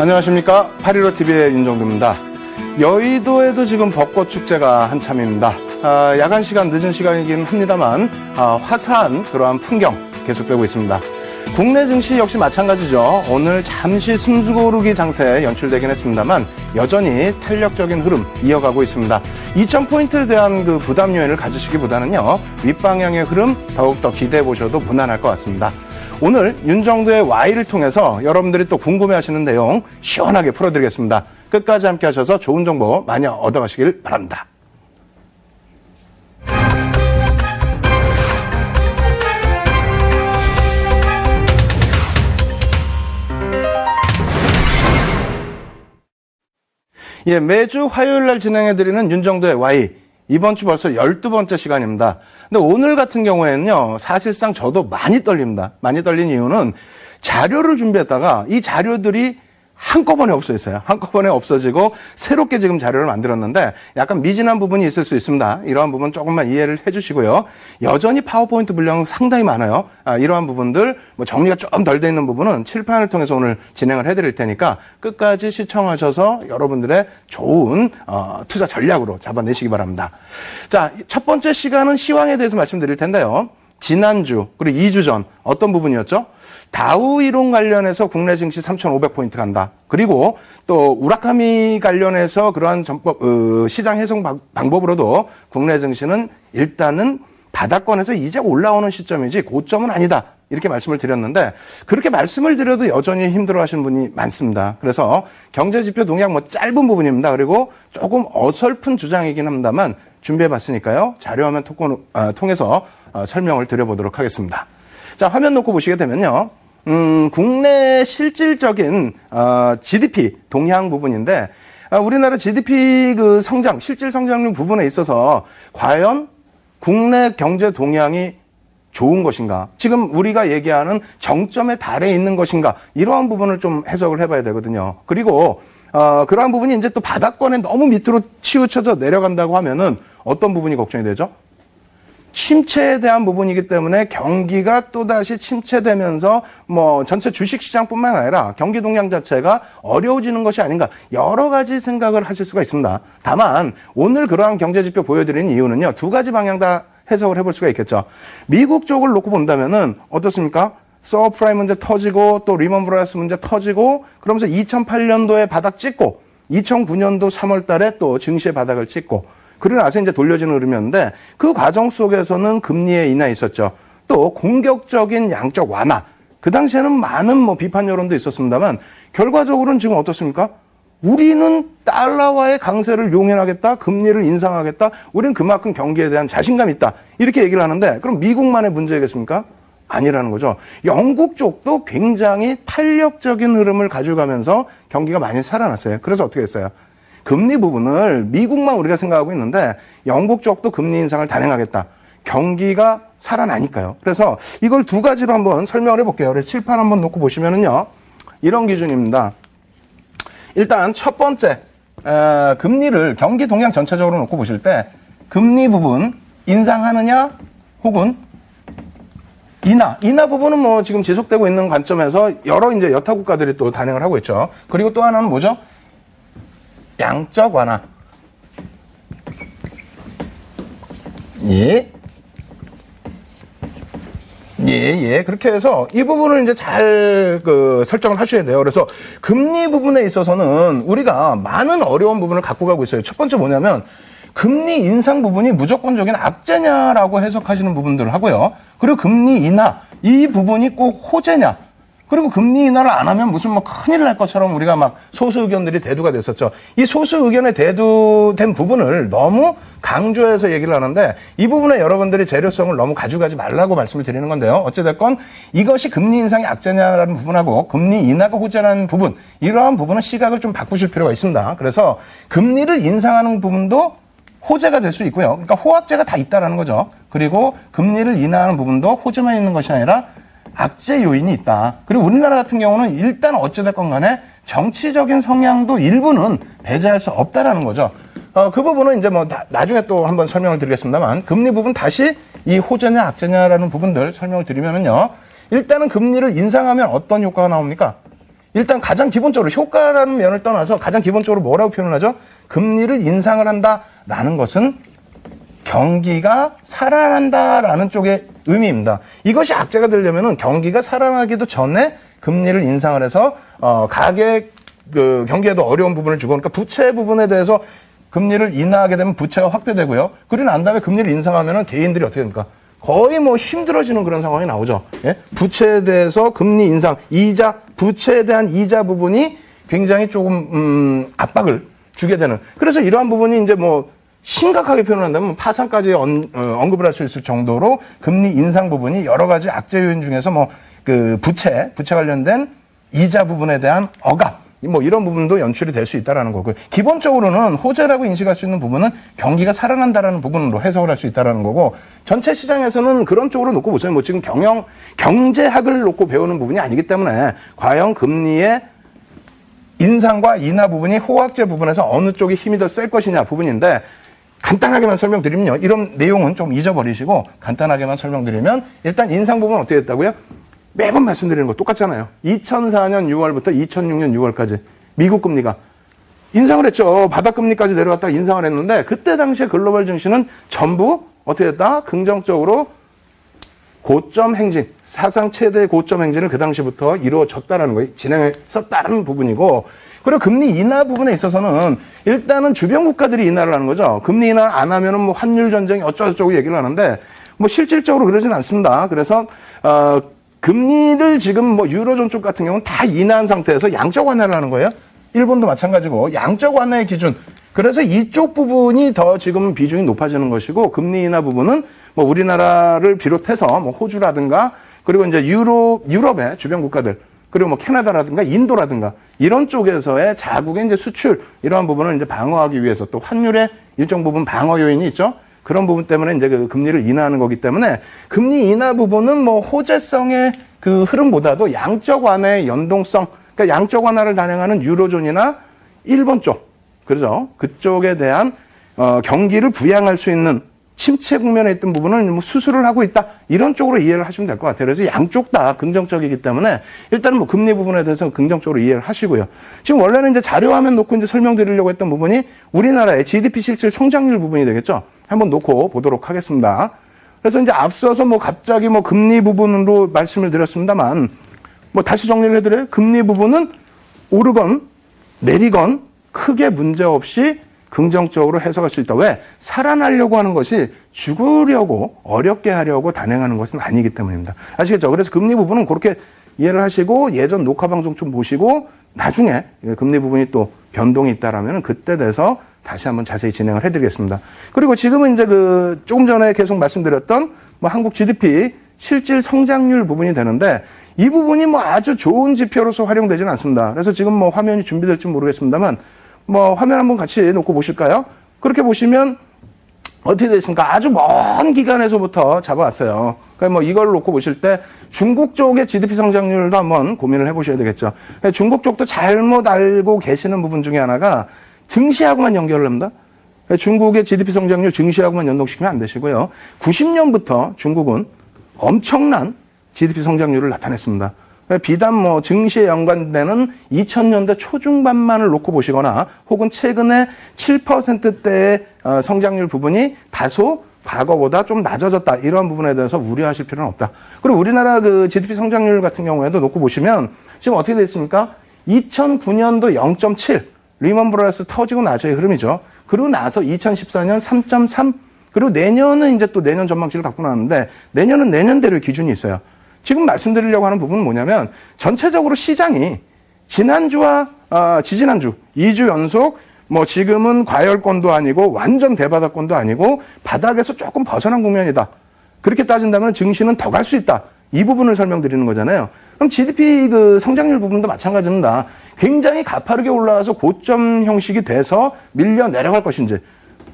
안녕하십니까. 815TV의 윤정두입니다. 여의도에도 지금 벚꽃 축제가 한참입니다. 야간 시간, 늦은 시간이긴 합니다만 화사한 그러한 풍경 계속되고 있습니다. 국내 증시 역시 마찬가지죠. 오늘 잠시 숨고르기 장세에 연출되긴 했습니다만 여전히 탄력적인 흐름 이어가고 있습니다. 2000포인트에 대한 그 부담 요인을 가지시기보다는요, 윗방향의 흐름 더욱더 기대해 보셔도 무난할 것 같습니다. 오늘 윤정두의 Y를 통해서 여러분들이 또 궁금해하시는 내용 시원하게 풀어드리겠습니다. 끝까지 함께 하셔서 좋은 정보 많이 얻어가시길 바랍니다. 예, 매주 화요일 날 진행해드리는 윤정두의 Y. 이번 주 벌써 12번째 시간입니다. 근데 오늘 같은 경우에는요, 사실상 저도 많이 떨립니다. 많이 떨린 이유는 자료를 준비했다가 이 자료들이 한꺼번에 없어졌어요. 한꺼번에 없어지고 새롭게 지금 자료를 만들었는데 약간 미진한 부분이 있을 수 있습니다. 이러한 부분 조금만 이해를 해주시고요. 여전히 파워포인트 분량 상당히 많아요. 이러한 부분들 정리가 좀 덜 돼 있는 부분은 칠판을 통해서 오늘 진행을 해드릴 테니까 끝까지 시청하셔서 여러분들의 좋은 투자 전략으로 잡아내시기 바랍니다. 자, 첫 번째 시간은 시황에 대해서 말씀드릴 텐데요. 지난주 그리고 2주 전 어떤 부분이었죠? 다우 이론 관련해서 국내 증시 3,500포인트 간다. 그리고 또 우라카미 관련해서 그러한 시장 해석 방법으로도 국내 증시는 일단은 바닥권에서 이제 올라오는 시점이지 고점은 아니다. 이렇게 말씀을 드렸는데 그렇게 말씀을 드려도 여전히 힘들어하시는 분이 많습니다. 그래서 경제지표 동향 짧은 부분입니다. 그리고 조금 어설픈 주장이긴 합니다만 준비해봤으니까요. 자료화면 통해서 설명을 드려보도록 하겠습니다. 자, 화면 놓고 보시게 되면요. 국내 실질적인 GDP 동향 부분인데 우리나라 GDP 그 성장, 실질 성장률 부분에 있어서 과연 국내 경제 동향이 좋은 것인가? 지금 우리가 얘기하는 정점에 달해 있는 것인가? 이러한 부분을 좀 해석을 해봐야 되거든요. 그리고 그러한 부분이 이제 또 바닥권에 너무 밑으로 치우쳐져 내려간다고 하면은 어떤 부분이 걱정이 되죠? 침체에 대한 부분이기 때문에 경기가 또다시 침체되면서 전체 주식시장뿐만 아니라 경기 동향 자체가 어려워지는 것이 아닌가 여러 가지 생각을 하실 수가 있습니다. 다만 오늘 그러한 경제지표 보여드리는 이유는요. 두 가지 방향 다 해석을 해볼 수가 있겠죠. 미국 쪽을 놓고 본다면은 어떻습니까? 서브프라임 문제 터지고 또 리먼 브라더스 문제 터지고 그러면서 2008년도에 바닥 찍고 2009년도 3월 달에 또 증시의 바닥을 찍고 그러고 나서 이제 돌려지는 흐름이었는데 그 과정 속에서는 금리의 인하 있었죠. 또 공격적인 양적 완화. 그 당시에는 많은 비판 여론도 있었습니다만 결과적으로는 지금 어떻습니까? 우리는 달러와의 강세를 용인하겠다. 금리를 인상하겠다. 우리는 그만큼 경기에 대한 자신감이 있다. 이렇게 얘기를 하는데 그럼 미국만의 문제겠습니까? 아니라는 거죠. 영국 쪽도 굉장히 탄력적인 흐름을 가져가면서 경기가 많이 살아났어요. 그래서 어떻게 했어요? 금리 부분을 미국만 우리가 생각하고 있는데 영국 쪽도 금리 인상을 단행하겠다. 경기가 살아나니까요. 그래서 이걸 두 가지로 한번 설명을 해볼게요. 그래서 칠판 한번 놓고 보시면은요. 이런 기준입니다. 일단 첫 번째 금리를 경기 동향 전체적으로 놓고 보실 때 금리 부분 인상하느냐 혹은 인하 부분은 지금 지속되고 있는 관점에서 여러 이제 여타 국가들이 또 단행을 하고 있죠. 그리고 또 하나는 뭐죠? 양적 완화. 그렇게 해서 이 부분을 이제 잘 설정을 하셔야 돼요. 그래서 금리 부분에 있어서는 우리가 많은 어려운 부분을 갖고 가고 있어요. 첫 번째 뭐냐면 금리 인상 부분이 무조건적인 악재냐라고 해석하시는 부분들을 하고요. 그리고 금리 인하 이 부분이 꼭 호재냐. 그리고 금리 인하를 안 하면 무슨 큰일 날 것처럼 우리가 소수 의견들이 대두가 됐었죠. 이 소수 의견에 대두된 부분을 너무 강조해서 얘기를 하는데 이 부분에 여러분들이 재료성을 너무 가져가지 말라고 말씀을 드리는 건데요. 어찌됐건 이것이 금리 인상이 악재냐라는 부분하고 금리 인하가 호재라는 부분 이러한 부분은 시각을 좀 바꾸실 필요가 있습니다. 그래서 금리를 인상하는 부분도 호재가 될 수 있고요. 그러니까 호악재가 다 있다라는 거죠. 그리고 금리를 인하하는 부분도 호재만 있는 것이 아니라 악재 요인이 있다. 그리고 우리나라 같은 경우는 일단 어찌됐건 간에 정치적인 성향도 일부는 배제할 수 없다라는 거죠. 그 부분은 이제 나중에 또 한번 설명을 드리겠습니다만 금리 부분 다시 이 호재냐 악재냐라는 부분들 설명을 드리면은요. 일단은 금리를 인상하면 어떤 효과가 나옵니까? 일단 가장 기본적으로 효과라는 면을 떠나서 가장 기본적으로 뭐라고 표현을 하죠? 금리를 인상을 한다라는 것은 경기가 살아난다라는 쪽의 의미입니다. 이것이 악재가 되려면은 경기가 살아나기도 전에 금리를 인상을 해서 가계 경기에도 어려운 부분을 주고, 그러니까 부채 부분에 대해서 금리를 인하하게 되면 부채가 확대되고요. 그리고 난 다음에 금리를 인상하면은 개인들이 어떻게 됩니까? 거의 뭐 힘들어지는 그런 상황이 나오죠. 예? 부채에 대해서 금리 인상, 이자, 부채에 대한 이자 부분이 굉장히 조금 압박을 주게 되는. 그래서 이러한 부분이 이제 뭐 심각하게 표현한다면 파산까지 언급을 할 수 있을 정도로 금리 인상 부분이 여러 가지 악재 요인 중에서 뭐 그 부채 관련된 이자 부분에 대한 억압, 뭐 이런 부분도 연출이 될 수 있다라는 거고, 기본적으로는 호재라고 인식할 수 있는 부분은 경기가 살아난다라는 부분으로 해석을 할 수 있다라는 거고, 전체 시장에서는 그런 쪽으로 놓고 보세요. 뭐 지금 경제학을 놓고 배우는 부분이 아니기 때문에 과연 금리의 인상과 인하 부분이 호황제 부분에서 어느 쪽이 힘이 더 셀 것이냐 부분인데, 간단하게만 설명드리면요. 이런 내용은 좀 잊어버리시고 간단하게만 설명드리면, 일단 인상 부분은 어떻게 됐다고요? 매번 말씀드리는 거 똑같잖아요. 2004년 6월부터 2006년 6월까지 미국 금리가 인상을 했죠. 바닥금리까지 내려갔다가 인상을 했는데, 그때 당시에 글로벌 증시는 전부 어떻게 됐다? 긍정적으로 고점 행진, 사상 최대 고점 행진을 그 당시부터 이루어졌다라는 거예요. 진행했었다는 부분이고, 그리고 금리 인하 부분에 있어서는 일단은 주변 국가들이 인하를 하는 거죠. 금리 인하 안 하면은 뭐 환율 전쟁이 어쩌고저쩌고 얘기를 하는데, 뭐 실질적으로 그러진 않습니다. 그래서 금리를 지금 뭐 유로존 쪽 같은 경우는 다 인하한 상태에서 양적 완화를 하는 거예요. 일본도 마찬가지고 양적 완화의 기준. 그래서 이쪽 부분이 더 지금 비중이 높아지는 것이고, 금리 인하 부분은 뭐 우리나라를 비롯해서 뭐 호주라든가, 그리고 이제 유럽의 주변 국가들, 그리고 뭐 캐나다라든가 인도라든가 이런 쪽에서의 자국의 이제 수출, 이러한 부분을 이제 방어하기 위해서, 또 환율의 일정 부분 방어 요인이 있죠. 그런 부분 때문에 이제 그 금리를 인하하는 거기 때문에, 금리 인하 부분은 뭐 호재성의 그 흐름보다도 양적 완화의 연동성, 그러니까 양적 완화를 단행하는 유로존이나 일본 쪽, 그렇죠? 그쪽에 대한 경기를 부양할 수 있는 침체 국면에 있던 부분은 뭐 수술을 하고 있다, 이런 쪽으로 이해를 하시면 될 것 같아요. 그래서 양쪽 다 긍정적이기 때문에 일단은 뭐 금리 부분에 대해서 긍정적으로 이해를 하시고요. 지금 원래는 이제 자료 화면 놓고 이제 설명드리려고 했던 부분이 우리나라의 GDP 실질 성장률 부분이 되겠죠. 한번 놓고 보도록 하겠습니다. 그래서 이제 앞서서 뭐 갑자기 뭐 금리 부분으로 말씀을 드렸습니다만, 뭐 다시 정리를 해드려요. 금리 부분은 오르건 내리건 크게 문제 없이 긍정적으로 해석할 수 있다. 왜? 살아나려고 하는 것이 죽으려고, 어렵게 하려고 단행하는 것은 아니기 때문입니다. 아시겠죠? 그래서 금리 부분은 그렇게 이해를 하시고, 예전 녹화 방송 좀 보시고, 나중에 금리 부분이 또 변동이 있다라면 그때 돼서 다시 한번 자세히 진행을 해드리겠습니다. 그리고 지금은 이제 조금 전에 계속 말씀드렸던 뭐 한국 GDP 실질 성장률 부분이 되는데, 이 부분이 뭐 아주 좋은 지표로서 활용되지는 않습니다. 그래서 지금 뭐 화면이 준비될지 모르겠습니다만, 뭐 화면 한번 같이 놓고 보실까요? 그렇게 보시면 어떻게 되어 있습니까? 아주 먼 기간에서부터 잡아왔어요. 그러니까 뭐 이걸 놓고 보실 때 중국 쪽의 GDP 성장률도 한번 고민을 해보셔야 되겠죠. 중국 쪽도 잘못 알고 계시는 부분 중에 하나가 증시하고만 연결을 합니다. 중국의 GDP 성장률 증시하고만 연동시키면 안 되시고요. 90년부터 중국은 엄청난 GDP 성장률을 나타냈습니다. 비단 뭐 증시에 연관되는 2000년대 초중반만을 놓고 보시거나, 혹은 최근에 7%대의 성장률 부분이 다소 과거보다 좀 낮아졌다, 이런 부분에 대해서 우려하실 필요는 없다. 그리고 우리나라 그 GDP 성장률 같은 경우에도 놓고 보시면 지금 어떻게 되어 있습니까? 2009년도 0.7, 리먼 브라더스 터지고 나서의 흐름이죠. 그리고 나서 2014년 3.3, 그리고 내년은 이제 또 내년 전망치를 갖고 나왔는데, 내년은 내년대로의 기준이 있어요. 지금 말씀드리려고 하는 부분은 뭐냐면, 전체적으로 시장이 지난주와 지지난주 2주 연속 뭐 지금은 과열권도 아니고 완전 대바닥권도 아니고 바닥에서 조금 벗어난 국면이다. 그렇게 따진다면 증시는 더 갈 수 있다. 이 부분을 설명드리는 거잖아요. 그럼 GDP 그 성장률 부분도 마찬가지입니다. 굉장히 가파르게 올라와서 고점 형식이 돼서 밀려 내려갈 것인지,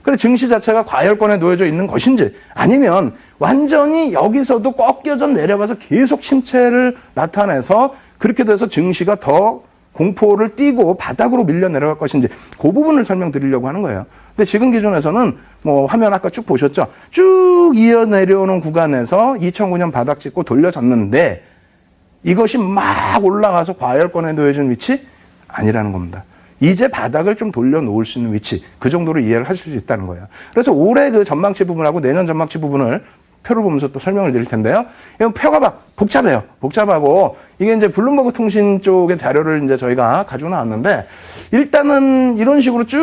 그래 증시 자체가 과열권에 놓여져 있는 것인지, 아니면 완전히 여기서도 꺾여져 내려가서 계속 침체를 나타내서 그렇게 돼서 증시가 더 공포를 띠고 바닥으로 밀려 내려갈 것인지, 그 부분을 설명드리려고 하는 거예요. 근데 지금 기준에서는 뭐 화면 아까 쭉 보셨죠? 쭉 이어 내려오는 구간에서 2009년 바닥 찍고 돌려졌는데, 이것이 막 올라가서 과열권에 놓여진 위치 아니라는 겁니다. 이제 바닥을 좀 돌려놓을 수 있는 위치, 그 정도로 이해를 하실 수 있다는 거예요. 그래서 올해 그 전망치 부분하고 내년 전망치 부분을 표를 보면서 또 설명을 드릴 텐데요. 이건 표가 막 복잡해요. 복잡하고 이게 이제 블룸버그 통신 쪽의 자료를 이제 저희가 가지고 나왔는데 일단은 이런 식으로 쭉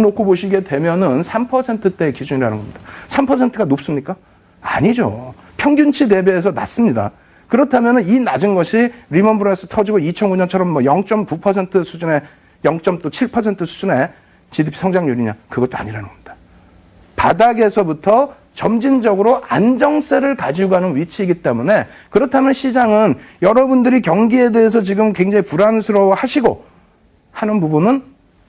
놓고 보시게 되면은 3%대 기준이라는 겁니다. 3%가 높습니까? 아니죠. 평균치 대비해서 낮습니다. 그렇다면 이 낮은 것이 리먼 브러스 터지고 2009년처럼 뭐 0.9% 수준의 0.7% 수준의 GDP 성장률이냐? 그것도 아니라는 겁니다. 바닥에서부터 점진적으로 안정세를 가지고 가는 위치이기 때문에 그렇다면 시장은 여러분들이 경기에 대해서 지금 굉장히 불안스러워 하시고 하는 부분은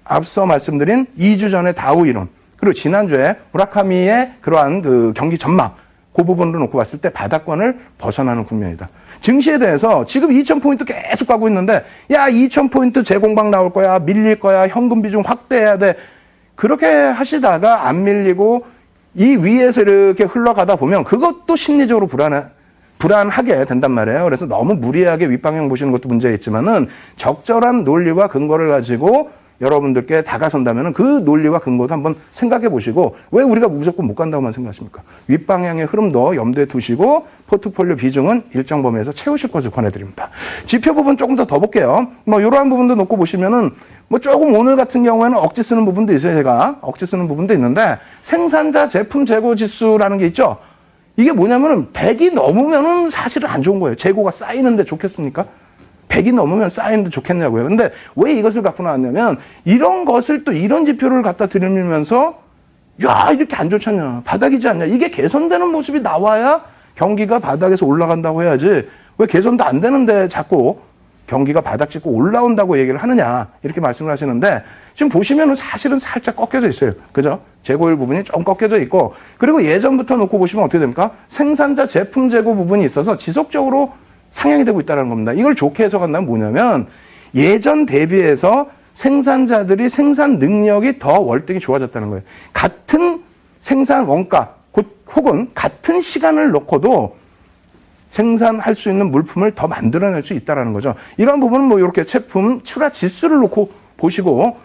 앞서 말씀드린 2주 전의 다우 이론 그리고 지난주에 무라카미의 그러한 그 경기 전망 그 부분으로 놓고 봤을 때 바닥권을 벗어나는 국면이다. 증시에 대해서 지금 2,000포인트 계속 가고 있는데 야 2,000포인트 재공방 나올 거야 밀릴 거야 현금 비중 확대해야 돼 그렇게 하시다가 안 밀리고 이 위에서 이렇게 흘러가다 보면 그것도 심리적으로 불안하게 된단 말이에요. 그래서 너무 무리하게 윗방향 보시는 것도 문제겠지만은 적절한 논리와 근거를 가지고 여러분들께 다가선다면 그 논리와 근거도 한번 생각해 보시고 왜 우리가 무조건 못 간다고만 생각하십니까? 윗방향의 흐름도 염두에 두시고 포트폴리오 비중은 일정 범위에서 채우실 것을 권해드립니다. 지표 부분 조금 더 볼게요. 뭐 이러한 부분도 놓고 보시면은 뭐 조금 오늘 같은 경우에는 억지 쓰는 부분도 있어요. 제가 억지 쓰는 부분도 있는데 생산자 제품 재고 지수라는 게 있죠. 이게 뭐냐면은 100이 넘으면은 사실은 안 좋은 거예요. 재고가 쌓이는데 좋겠습니까? 100이 넘으면 쌓이는데 좋겠냐고요. 근데 왜 이것을 갖고 나왔냐면 이런 것을 또 이런 지표를 갖다 들이밀면서 야 이렇게 안 좋잖냐. 바닥이지 않냐. 이게 개선되는 모습이 나와야 경기가 바닥에서 올라간다고 해야지 왜 개선도 안 되는데 자꾸 경기가 바닥 찍고 올라온다고 얘기를 하느냐 이렇게 말씀을 하시는데 지금 보시면은 사실은 살짝 꺾여져 있어요. 그죠? 재고율 부분이 좀 꺾여져 있고 그리고 예전부터 놓고 보시면 어떻게 됩니까? 생산자 제품 재고 부분이 있어서 지속적으로 상향이 되고 있다는 겁니다. 이걸 좋게 해석한다면 뭐냐면 예전 대비해서 생산자들이 생산 능력이 더 월등히 좋아졌다는 거예요. 같은 생산 원가 혹은 같은 시간을 놓고도 생산할 수 있는 물품을 더 만들어낼 수 있다는 거죠. 이런 부분은 뭐 이렇게 제품 출하 지수를 놓고 보시고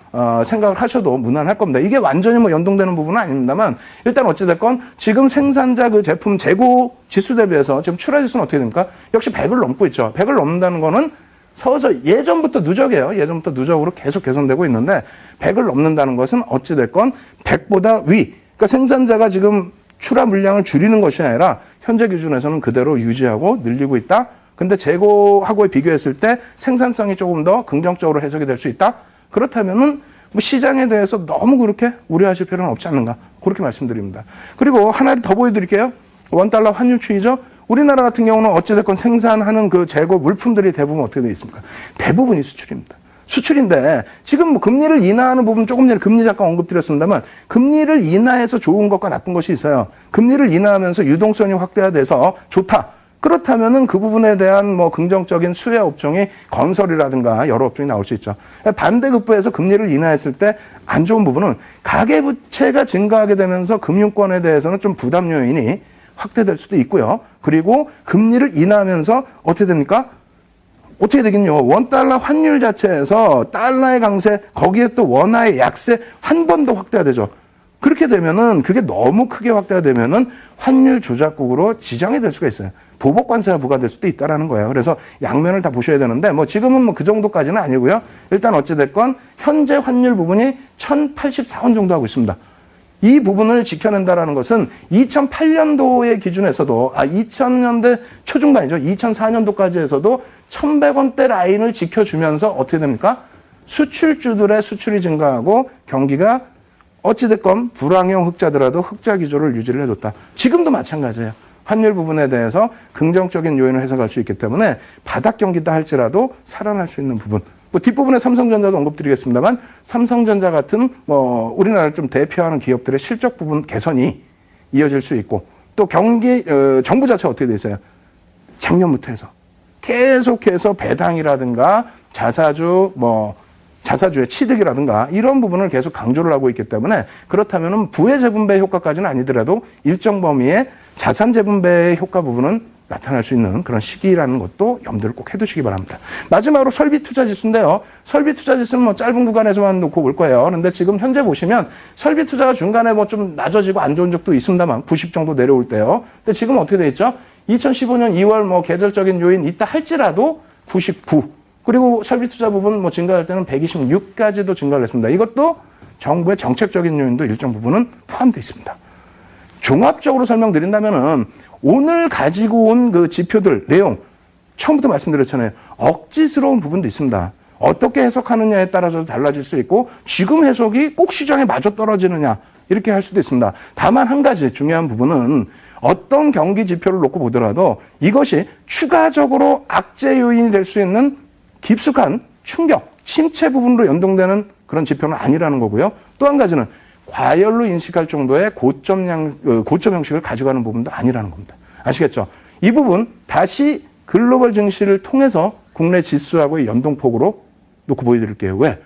생각을 하셔도 무난할 겁니다. 이게 완전히 뭐 연동되는 부분은 아닙니다만 일단 어찌됐건 지금 생산자 그 제품 재고 지수 대비해서 지금 출하 지수는 어떻게 됩니까? 역시 100을 넘고 있죠. 100을 넘는다는 거는 서서 예전부터 누적이에요. 예전부터 누적으로 계속 개선되고 있는데 100을 넘는다는 것은 어찌됐건 100보다 위. 그러니까 생산자가 지금 출하 물량을 줄이는 것이 아니라 현재 기준에서는 그대로 유지하고 늘리고 있다. 근데 재고하고 비교했을 때 생산성이 조금 더 긍정적으로 해석이 될 수 있다. 그렇다면은 뭐 시장에 대해서 너무 그렇게 우려하실 필요는 없지 않는가. 그렇게 말씀드립니다. 그리고 하나 더 보여드릴게요. 원달러 환율 추이죠. 우리나라 같은 경우는 어찌됐건 생산하는 그 재고 물품들이 대부분 어떻게 되어 있습니까? 대부분이 수출입니다. 수출인데 지금 뭐 금리를 인하하는 부분 조금 전에 금리 잠깐 언급드렸습니다만 금리를 인하해서 좋은 것과 나쁜 것이 있어요. 금리를 인하하면서 유동성이 확대돼서 좋다. 그렇다면은 그 부분에 대한 뭐 긍정적인 수혜 업종이 건설이라든가 여러 업종이 나올 수 있죠. 반대급부에서 금리를 인하했을 때 안 좋은 부분은 가계부채가 증가하게 되면서 금융권에 대해서는 좀 부담 요인이 확대될 수도 있고요. 그리고 금리를 인하하면서 어떻게 됩니까? 어떻게 되겠냐. 원달러 환율 자체에서 달러의 강세, 거기에 또 원화의 약세 한 번 더 확대가 되죠. 그렇게 되면은 그게 너무 크게 확대가 되면은 환율 조작국으로 지정이 될 수가 있어요. 보복 관세가 부과될 수도 있다라는 거예요. 그래서 양면을 다 보셔야 되는데 뭐 지금은 뭐 그 정도까지는 아니고요. 일단 어찌 됐건 현재 환율 부분이 1,084원 정도 하고 있습니다. 이 부분을 지켜낸다라는 것은 2008년도의 기준에서도 2000년대 초중반이죠. 2004년도까지 해서도 1,100원대 라인을 지켜주면서 어떻게 됩니까? 수출주들의 수출이 증가하고 경기가 어찌됐건 불황형 흑자더라도 흑자 기조를 유지를 해줬다. 지금도 마찬가지예요. 환율 부분에 대해서 긍정적인 요인을 해석할 수 있기 때문에 바닥 경기다 할지라도 살아날 수 있는 부분. 뭐 뒷부분에 삼성전자도 언급드리겠습니다만 삼성전자 같은 뭐 우리나라를 좀 대표하는 기업들의 실적 부분 개선이 이어질 수 있고 또 경기 정부 자체가 어떻게 돼 있어요? 작년부터 해서 계속해서 배당이라든가 자사주의 취득이라든가 이런 부분을 계속 강조를 하고 있기 때문에 그렇다면은 부의 재분배 효과까지는 아니더라도 일정 범위의 자산 재분배의 효과 부분은 나타날 수 있는 그런 시기라는 것도 염두를 꼭 해두시기 바랍니다. 마지막으로 설비투자지수인데요. 설비투자지수는 뭐 짧은 구간에서만 놓고 볼 거예요. 그런데 지금 현재 보시면 설비투자가 중간에 뭐 좀 낮아지고 안 좋은 적도 있습니다만 90 정도 내려올 때요. 근데 지금 어떻게 돼 있죠? 2015년 2월 뭐 계절적인 요인 있다 할지라도 99. 그리고 설비투자 부분 뭐 증가할 때는 126까지도 증가를 했습니다. 이것도 정부의 정책적인 요인도 일정 부분은 포함되어 있습니다. 종합적으로 설명드린다면은 오늘 가지고 온 그 지표들 내용 처음부터 말씀드렸잖아요. 억지스러운 부분도 있습니다. 어떻게 해석하느냐에 따라서 달라질 수 있고 지금 해석이 꼭 시장에 맞아떨어지느냐 이렇게 할 수도 있습니다. 다만 한 가지 중요한 부분은 어떤 경기 지표를 놓고 보더라도 이것이 추가적으로 악재 요인이 될 수 있는 깊숙한 충격, 침체 부분으로 연동되는 그런 지표는 아니라는 거고요. 또 한 가지는 과열로 인식할 정도의 고점 형식을 가져가는 부분도 아니라는 겁니다. 아시겠죠? 이 부분 다시 글로벌 증시를 통해서 국내 지수하고의 연동폭으로 놓고 보여드릴게요. 왜?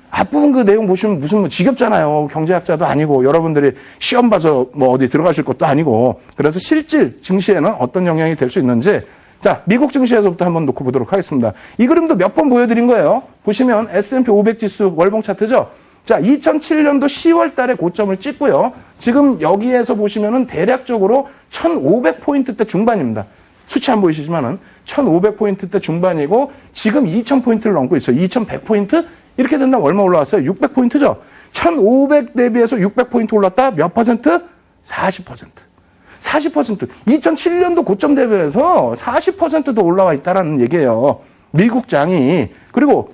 앞부분 그 내용 보시면 무슨 뭐 지겹잖아요. 경제학자도 아니고 여러분들이 시험 봐서 뭐 어디 들어가실 것도 아니고 그래서 실질 증시에는 어떤 영향이 될 수 있는지 자, 미국 증시에서부터 한번 놓고 보도록 하겠습니다. 이 그림도 몇 번 보여드린 거예요. 보시면 S&P 500 지수 월봉 차트죠. 자, 2007년도 10월 달에 고점을 찍고요. 지금 여기에서 보시면은 대략적으로 1500포인트대 중반입니다. 수치 안 보이시지만은 1500포인트대 중반이고 지금 2000포인트를 넘고 있어요. 2100포인트? 이렇게 된다면 얼마 올라왔어요? 600포인트죠. 1500 대비해서 600포인트 올랐다? 몇 퍼센트? 40%. 40%. 2007년도 고점 대비해서 40%도 올라와 있다라는 얘기예요. 미국 장이. 그리고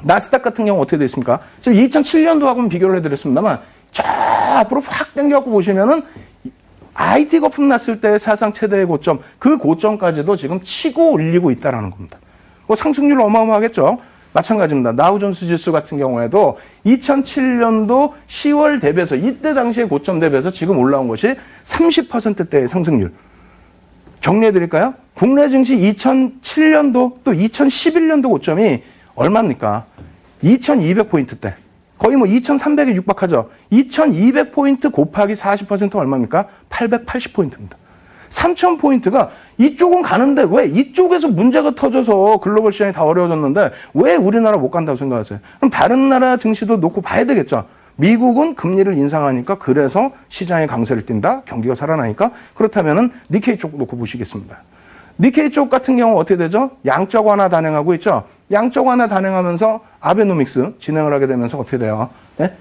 나스닥 같은 경우 어떻게 됐습니까? 지금 2007년도하고는 비교를 해드렸습니다만 저 앞으로 확 당겨갖고 보시면은 IT 거품 났을 때 사상 최대의 고점, 그 고점까지도 지금 치고 올리고 있다는 겁니다. 상승률 어마어마하겠죠? 마찬가지입니다. 다우존스 지수 같은 경우에도 2007년도 10월 대비해서 이때 당시의 고점 대비해서 지금 올라온 것이 30%대의 상승률. 정리해드릴까요? 국내 증시 2007년도 또 2011년도 고점이 얼마입니까? 2200포인트대. 거의 뭐 2300에 육박하죠. 2200포인트 곱하기 40% 얼마입니까? 880포인트입니다. 3000포인트가 이쪽은 가는데 왜 이쪽에서 문제가 터져서 글로벌 시장이 다 어려워졌는데 왜 우리나라 못 간다고 생각하세요? 그럼 다른 나라 증시도 놓고 봐야 되겠죠. 미국은 금리를 인상하니까 그래서 시장에 강세를 띈다. 경기가 살아나니까. 그렇다면은 니케이 쪽 놓고 보시겠습니다. 니케이 쪽 같은 경우 어떻게 되죠? 양적 완화 단행하고 있죠. 양적 완화 단행하면서 아베노믹스 진행을 하게 되면서 어떻게 돼요? 네?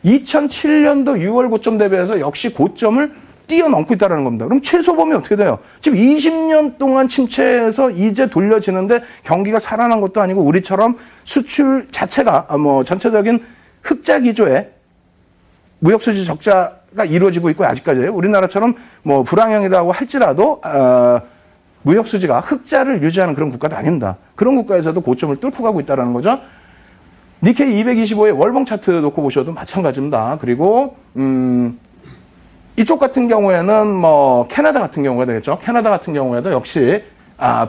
2007년도 6월 고점 대비해서 역시 고점을 뛰어넘고 있다는 겁니다. 그럼 최소 범위 어떻게 돼요? 지금 20년 동안 침체해서 이제 돌려지는데 경기가 살아난 것도 아니고 우리처럼 수출 자체가 뭐 전체적인 흑자 기조에 무역수지 적자가 이루어지고 있고 아직까지 우리나라처럼 뭐 불황형이라고 할지라도 무역수지가 흑자를 유지하는 그런 국가도 아닙니다. 그런 국가에서도 고점을 뚫고 가고 있다는 거죠. 니케이 225의 월봉 차트 놓고 보셔도 마찬가지입니다. 그리고 이쪽 같은 경우에는 뭐 캐나다 같은 경우가 되겠죠. 캐나다 같은 경우에도 역시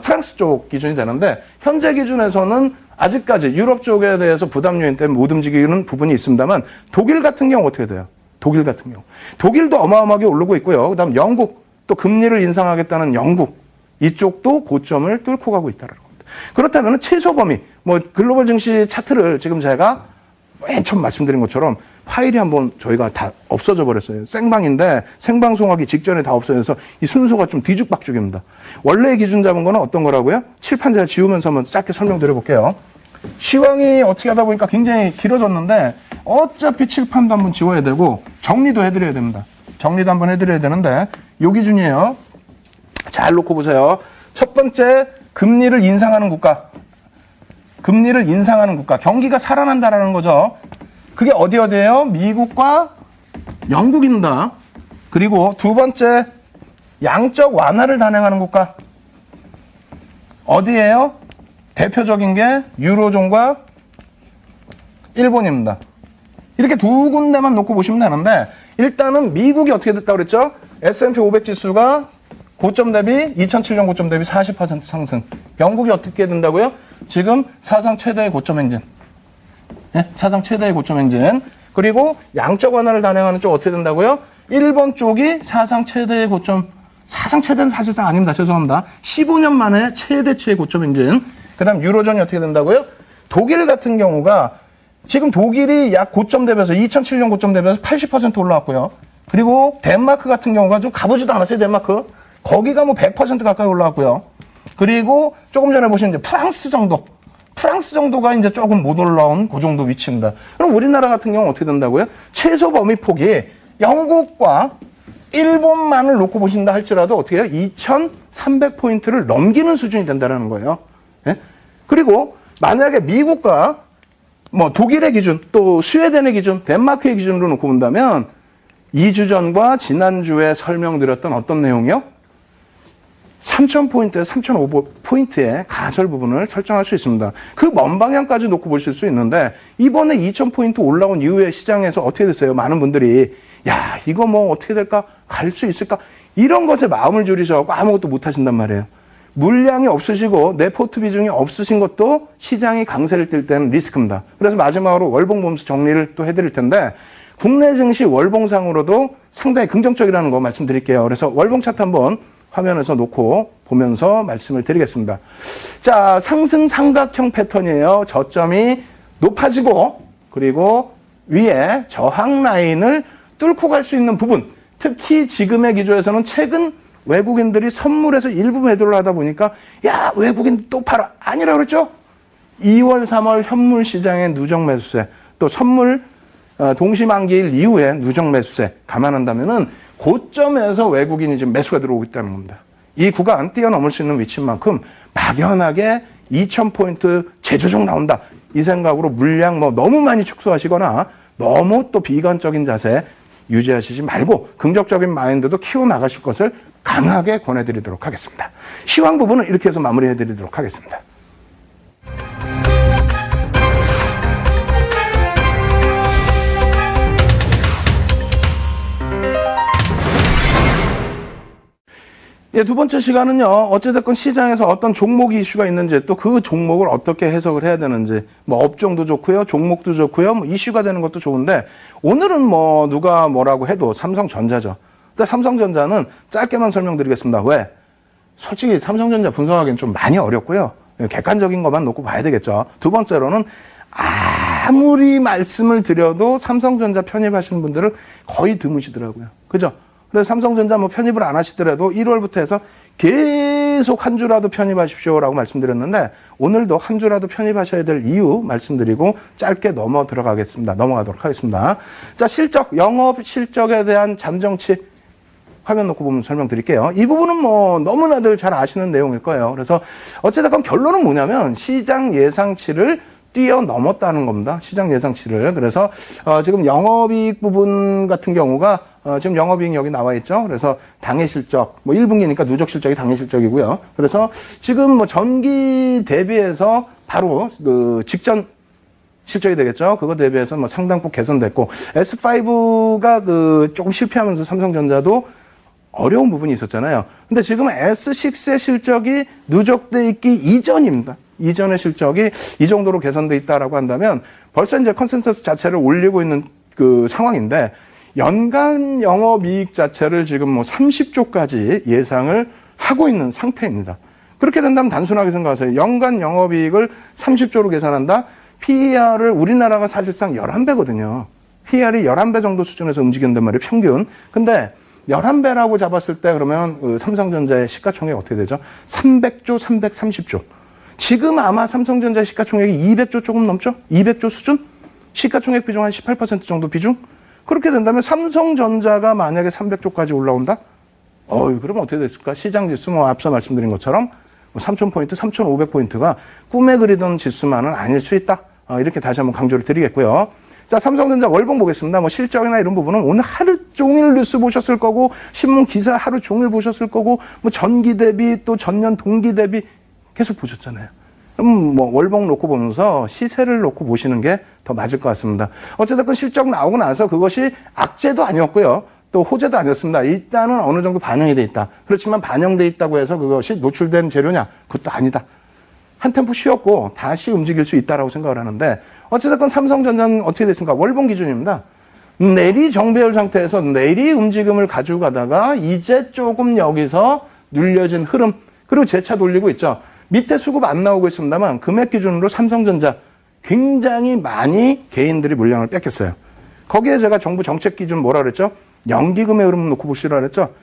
프랑스 쪽 기준이 되는데 현재 기준에서는 아직까지 유럽 쪽에 대해서 부담 요인 때문에 못 움직이는 부분이 있습니다만 독일 같은 경우 어떻게 돼요? 독일 같은 경우. 독일도 어마어마하게 오르고 있고요. 그다음 영국 또 금리를 인상하겠다는 영국 이쪽도 고점을 뚫고 가고 있다는 겁니다. 그렇다면 최소 범위 뭐 글로벌 증시 차트를 지금 제가 맨 처음 말씀드린 것처럼 파일이 한번 저희가 다 없어져 버렸어요. 생방인데 생방송하기 직전에 다 없어져서 이 순서가 좀 뒤죽박죽입니다. 원래 기준 잡은 거는 어떤 거라고요? 칠판 제가 지우면서 한번 짧게 설명드려 볼게요. 시황이 어떻게 하다 보니까 굉장히 길어졌는데 어차피 칠판도 한번 지워야 되고 정리도 해드려야 됩니다. 정리도 한번 해드려야 되는데 요 기준이에요. 잘 놓고 보세요. 첫 번째 금리를 인상하는 국가. 금리를 인상하는 국가. 경기가 살아난다라는 거죠. 그게 어디예요? 미국과 영국입니다. 그리고 두 번째 양적 완화를 단행하는 국가. 어디예요? 대표적인 게 유로존과 일본입니다. 이렇게 두 군데만 놓고 보시면 되는데 일단은 미국이 어떻게 됐다고 그랬죠? S&P 500 지수가 고점 대비 2007년 고점 대비 40% 상승. 영국이 어떻게 된다고요? 지금 사상 최대의 고점 행진. 네? 사상 최대의 고점 행진. 그리고 양적 완화를 단행하는 쪽 어떻게 된다고요? 일본 쪽이 사상 최대의 고점 사상 최대는 사실상 아닙니다. 죄송합니다. 15년 만에 최대치의 고점 인진. 그 다음 유로존이 어떻게 된다고요? 독일 같은 경우가 지금 독일이 약 고점 대비해서 2007년 고점 대비해서 80% 올라왔고요. 그리고 덴마크 같은 경우가 좀 가보지도 않았어요. 덴마크. 거기가 뭐 100% 가까이 올라왔고요. 그리고 조금 전에 보신 이제 프랑스 정도가 이제 조금 못 올라온 그 정도 위치입니다. 그럼 우리나라 같은 경우는 어떻게 된다고요? 최소 범위폭이 영국과 일본만을 놓고 보신다 할지라도 어떻게 해요? 2,300포인트를 넘기는 수준이 된다는 거예요. 예? 그리고 만약에 미국과 뭐 독일의 기준, 또 스웨덴의 기준, 덴마크의 기준으로 놓고 본다면 2주 전과 지난주에 설명드렸던 어떤 내용이요? 3,000포인트에서 3,500포인트의 가설 부분을 설정할 수 있습니다. 그 먼 방향까지 놓고 보실 수 있는데 이번에 2,000포인트 올라온 이후에 시장에서 어떻게 됐어요? 많은 분들이 야 이거 뭐 어떻게 될까? 갈 수 있을까? 이런 것에 마음을 졸이셔서 아무것도 못 하신단 말이에요. 물량이 없으시고 내 포트 비중이 없으신 것도 시장이 강세를 띨 때는 리스크입니다. 그래서 마지막으로 월봉 보면서 정리를 또 해드릴 텐데 국내 증시 월봉상으로도 상당히 긍정적이라는 거 말씀드릴게요. 그래서 월봉 차트 한번 화면에서 놓고 보면서 말씀을 드리겠습니다. 자, 상승 삼각형 패턴이에요. 저점이 높아지고 그리고 위에 저항 라인을 뚫고 갈 수 있는 부분, 특히 지금의 기조에서는 최근 외국인들이 선물에서 일부 매도를 하다 보니까 야 외국인 또 팔아 아니라 그랬죠? 2월 3월 현물 시장의 누적 매수세 또 선물 동시만기일 이후에 누적 매수세 감안한다면은 고점에서 외국인이 지금 매수가 들어오고 있다는 겁니다. 이 구간 뛰어넘을 수 있는 위치인 만큼 막연하게 2,000포인트 재조정 나온다. 이 생각으로 물량 뭐 너무 많이 축소하시거나 너무 또 비관적인 자세 유지하시지 말고 긍정적인 마인드도 키워나가실 것을 강하게 권해드리도록 하겠습니다. 시황 부분은 이렇게 해서 마무리해드리도록 하겠습니다. 예, 두 번째 시간은요, 어찌됐건 시장에서 어떤 종목이 이슈가 있는지, 또 그 종목을 어떻게 해석을 해야 되는지, 뭐 업종도 좋고요, 종목도 좋고요, 뭐 이슈가 되는 것도 좋은데, 오늘은 뭐 누가 뭐라고 해도 삼성전자죠. 근데 삼성전자는 짧게만 설명드리겠습니다. 왜? 솔직히 삼성전자 분석하기는 좀 많이 어렵고요. 객관적인 것만 놓고 봐야 되겠죠. 두 번째로는 아무리 말씀을 드려도 삼성전자 편입하시는 분들은 거의 드무시더라고요. 그죠? 그래서 삼성전자 뭐 편입을 안 하시더라도 1월부터 해서 계속 한 주라도 편입하십시오라고 말씀드렸는데 오늘도 한 주라도 편입하셔야 될 이유 말씀드리고 짧게 넘어가도록 하겠습니다. 자, 실적, 영업 실적에 대한 잠정치 화면 놓고 보면 설명드릴게요. 이 부분은 뭐 너무나들 잘 아시는 내용일 거예요. 그래서 어쨌든 결론은 뭐냐면 시장 예상치를 뛰어넘었다는 겁니다. 시장 예상치를. 그래서 지금 영업이익 부분 같은 경우가 지금 영업이익 여기 나와 있죠. 그래서 당해 실적, 뭐 1분기니까 누적 실적이 당해 실적이고요. 그래서 지금 뭐 전기 대비해서 바로 그 직전 실적이 되겠죠. 그거 대비해서 뭐 상당폭 개선됐고 S5가 그 조금 실패하면서 삼성전자도 어려운 부분이 있었잖아요. 근데 지금 S6의 실적이 누적돼 있기 이전입니다. 이전의 실적이 이 정도로 개선돼 있다라고 한다면 벌써 이제 컨센서스 자체를 올리고 있는 그 상황인데 연간 영업이익 자체를 지금 뭐 30조까지 예상을 하고 있는 상태입니다. 그렇게 된다면 단순하게 생각하세요. 연간 영업이익을 30조로 계산한다? PER을 우리나라가 사실상 11배거든요. PER이 11배 정도 수준에서 움직인단 말이에요. 평균. 근데 11배라고 잡았을 때 그러면 그 삼성전자의 시가총액이 어떻게 되죠? 300조, 330조. 지금 아마 삼성전자 시가총액이 200조 조금 넘죠? 200조 수준? 시가총액 비중 한 18% 정도 비중? 그렇게 된다면 삼성전자가 만약에 300조까지 올라온다? 그럼 어떻게 됐을까? 시장 지수 뭐 앞서 말씀드린 것처럼 3,000포인트, 3,500포인트가 꿈에 그리던 지수만은 아닐 수 있다. 이렇게 다시 한번 강조를 드리겠고요. 자, 삼성전자 월봉 보겠습니다. 뭐 실적이나 이런 부분은 오늘 하루 종일 뉴스 보셨을 거고, 신문 기사 하루 종일 보셨을 거고, 뭐 전기 대비 또 전년 동기 대비 계속 보셨잖아요. 그럼 뭐 월봉 놓고 보면서 시세를 놓고 보시는 게 더 맞을 것 같습니다. 어쨌든 실적 나오고 나서 그것이 악재도 아니었고요. 또 호재도 아니었습니다. 일단은 어느 정도 반영이 돼 있다. 그렇지만 반영돼 있다고 해서 그것이 노출된 재료냐? 그것도 아니다. 한 템포 쉬었고 다시 움직일 수 있다라고 생각을 하는데 어쨌든 삼성전자는 어떻게 됐습니까? 월봉 기준입니다. 내리 정배열 상태에서 내리 움직임을 가지고 가다가 이제 조금 여기서 눌려진 흐름, 그리고 재차 돌리고 있죠. 밑에 수급 안 나오고 있습니다만 금액 기준으로 삼성전자 굉장히 많이 개인들이 물량을 뺏겼어요. 거기에 제가 정부 정책 기준 뭐라 그랬죠? 연기금의 흐름을 놓고 보시라 그랬죠?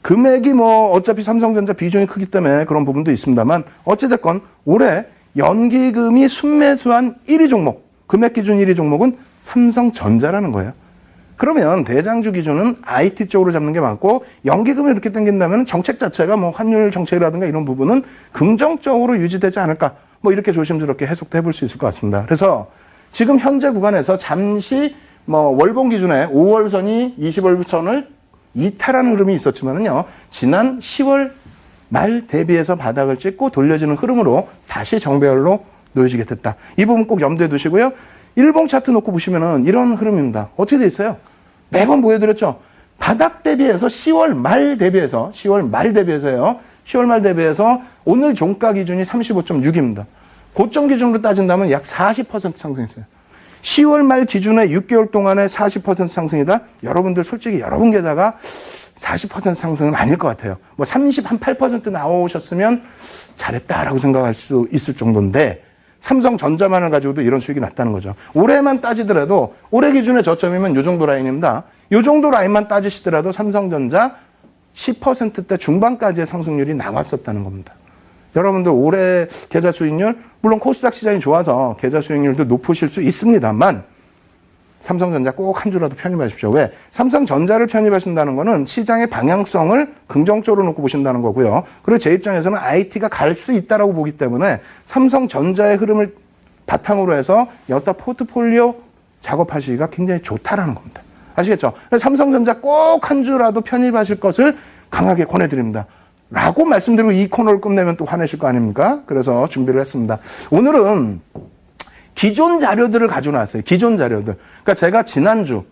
금액이 뭐 어차피 삼성전자 비중이 크기 때문에 그런 부분도 있습니다만 어찌됐건 올해 연기금이 순매수한 1위 종목, 금액 기준 1위 종목은 삼성전자라는 거예요. 그러면 대장주 기준은 IT 쪽으로 잡는 게 맞고 연기금이 이렇게 당긴다면 정책 자체가 뭐 환율 정책이라든가 이런 부분은 긍정적으로 유지되지 않을까, 뭐 이렇게 조심스럽게 해석도 해볼 수 있을 것 같습니다. 그래서 지금 현재 구간에서 잠시 뭐 월봉 기준에 5월선이 20월선을 이탈하는 흐름이 있었지만은요, 지난 10월 말 대비해서 바닥을 찍고 돌려지는 흐름으로 다시 정배열로 놓여지게 됐다. 이 부분 꼭 염두에 두시고요. 일봉 차트 놓고 보시면은 이런 흐름입니다. 어떻게 돼 있어요? 매번 보여드렸죠. 바닥 대비해서 10월 말 대비해서요. 10월 말 대비해서 오늘 종가 기준이 35.6입니다. 고점 기준으로 따진다면 약 40% 상승했어요. 10월 말 기준에 6개월 동안에 40% 상승이다? 여러분들 솔직히 여러분 계좌가 40% 상승은 아닐 것 같아요. 뭐 30, 한 8% 나오셨으면 잘했다라고 생각할 수 있을 정도인데 삼성전자만을 가지고도 이런 수익이 났다는 거죠. 올해만 따지더라도 올해 기준의 저점이면 이 정도 라인입니다. 이 정도 라인만 따지시더라도 삼성전자 10%대 중반까지의 상승률이 나왔었다는 겁니다. 여러분들 올해 계좌 수익률, 물론 코스닥 시장이 좋아서 계좌 수익률도 높으실 수 있습니다만 삼성전자 꼭 한 주라도 편입하십시오. 왜? 삼성전자를 편입하신다는 거는 시장의 방향성을 긍정적으로 놓고 보신다는 거고요. 그리고 제 입장에서는 IT가 갈 수 있다라고 보기 때문에 삼성전자의 흐름을 바탕으로 해서 여타 포트폴리오 작업하시기가 굉장히 좋다라는 겁니다. 아시겠죠? 삼성전자 꼭 한 주라도 편입하실 것을 강하게 권해드립니다. 라고 말씀드리고 이 코너를 끝내면 또 화내실 거 아닙니까? 그래서 준비를 했습니다. 오늘은 기존 자료들을 가지고 나왔어요. 기존 자료들. 그러니까 제가 지난주,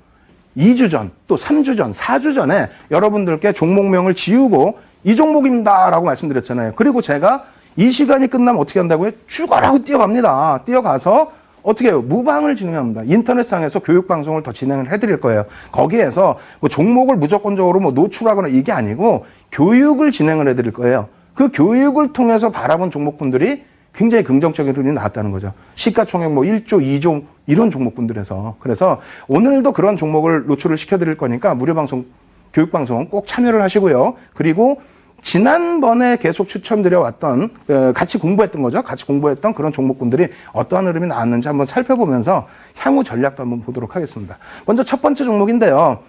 2주 전, 또 3주 전, 4주 전에 여러분들께 종목명을 지우고 이 종목입니다 라고 말씀드렸잖아요. 그리고 제가 이 시간이 끝나면 어떻게 한다고요? 죽어라고 뛰어갑니다. 뛰어가서 어떻게 해요? 무방을 진행합니다. 인터넷상에서 교육방송을 더 진행을 해드릴 거예요. 거기에서 뭐 종목을 무조건적으로 뭐 노출하거나 이게 아니고 교육을 진행을 해드릴 거예요. 그 교육을 통해서 바라본 종목분들이 굉장히 긍정적인 흐름이 나왔다는 거죠. 시가총액 뭐 1조, 2조 이런 종목분들에서. 그래서 오늘도 그런 종목을 노출을 시켜드릴 거니까 무료방송, 교육방송 꼭 참여를 하시고요. 그리고 지난번에 계속 추천드려왔던, 같이 공부했던 거죠. 같이 공부했던 그런 종목분들이 어떠한 흐름이 나왔는지 한번 살펴보면서 향후 전략도 한번 보도록 하겠습니다. 먼저 첫 번째 종목인데요.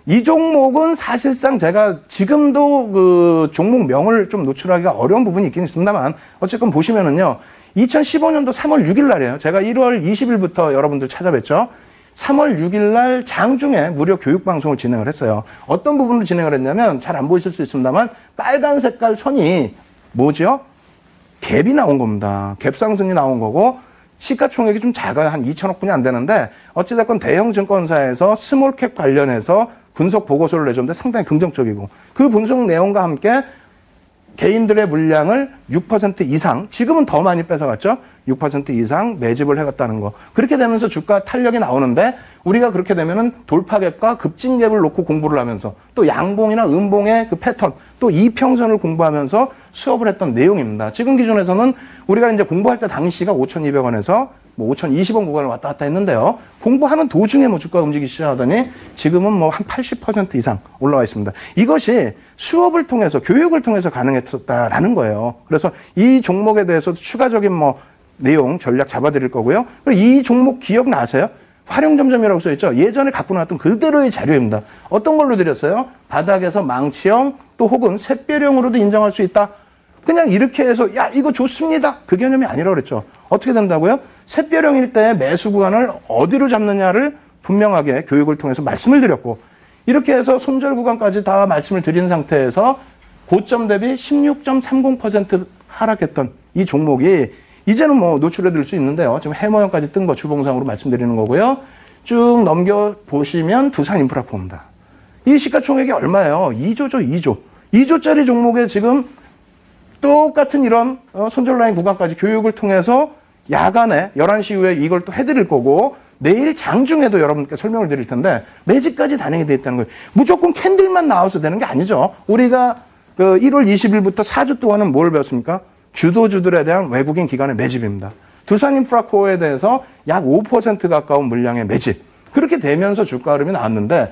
이 종목은 사실상 제가 지금도 그 종목명을 좀 노출하기가 어려운 부분이 있긴 있습니다만 어쨌건 보시면은요. 2015년도 3월 6일 날이에요. 제가 1월 20일부터 여러분들 찾아뵀죠. 3월 6일 날 장중에 무료 교육방송을 진행을 했어요. 어떤 부분을 진행을 했냐면 잘 안 보이실 수 있습니다만 빨간 색깔 선이 뭐죠? 갭이 나온 겁니다. 갭 상승이 나온 거고 시가총액이 좀 작아요. 한 2천억 분이 안 되는데 어찌됐건 대형 증권사에서 스몰캡 관련해서 분석 보고서를 내줬는데 상당히 긍정적이고 그 분석 내용과 함께 개인들의 물량을 6% 이상, 지금은 더 많이 뺏어갔죠? 6% 이상 매집을 해갔다는 거. 그렇게 되면서 주가 탄력이 나오는데 우리가 그렇게 되면은 돌파갭과 급진갭을 놓고 공부를 하면서 또 양봉이나 음봉의 그 패턴, 또 이평선을 공부하면서 수업을 했던 내용입니다. 지금 기준에서는 우리가 이제 공부할 때 당시가 5,200원에서 뭐 5,020원 구간을 왔다 갔다 했는데요. 공부하는 도중에 뭐 주가 움직이기 시작하더니 지금은 뭐 한 80% 이상 올라와 있습니다. 이것이 수업을 통해서, 교육을 통해서 가능했었다라는 거예요. 그래서 이 종목에 대해서 추가적인 뭐 내용, 전략 잡아드릴 거고요. 그리고 이 종목 기억나세요? 활용점점이라고 써있죠. 예전에 갖고 나왔던 그대로의 자료입니다. 어떤 걸로 드렸어요? 바닥에서 망치형 또 혹은 샛별형으로도 인정할 수 있다. 그냥 이렇게 해서 야 이거 좋습니다. 그 개념이 아니라고 그랬죠. 어떻게 된다고요? 샛별형일 때 매수 구간을 어디로 잡느냐를 분명하게 교육을 통해서 말씀을 드렸고 이렇게 해서 손절 구간까지 다 말씀을 드린 상태에서 고점 대비 16.30% 하락했던 이 종목이 이제는 뭐 노출해 드릴 수 있는데요. 지금 해머형까지 뜬 거 주봉상으로 말씀드리는 거고요. 쭉 넘겨보시면 두산인프라포입니다. 이 시가총액이 얼마예요? 2조죠, 2조. 2조짜리 종목에 지금 똑같은 이런 손절 라인 구간까지 교육을 통해서 야간에 11시 이후에 이걸 또 해드릴 거고 내일 장중에도 여러분께 설명을 드릴 텐데 매직까지 단행이 되어 있다는 거예요. 무조건 캔들만 나와서 되는 게 아니죠. 우리가 1월 20일부터 4주 동안은 뭘 배웠습니까? 주도주들에 대한 외국인 기관의 매집입니다. 두산인프라코어에 대해서 약 5% 가까운 물량의 매집. 그렇게 되면서 주가 흐름이 나왔는데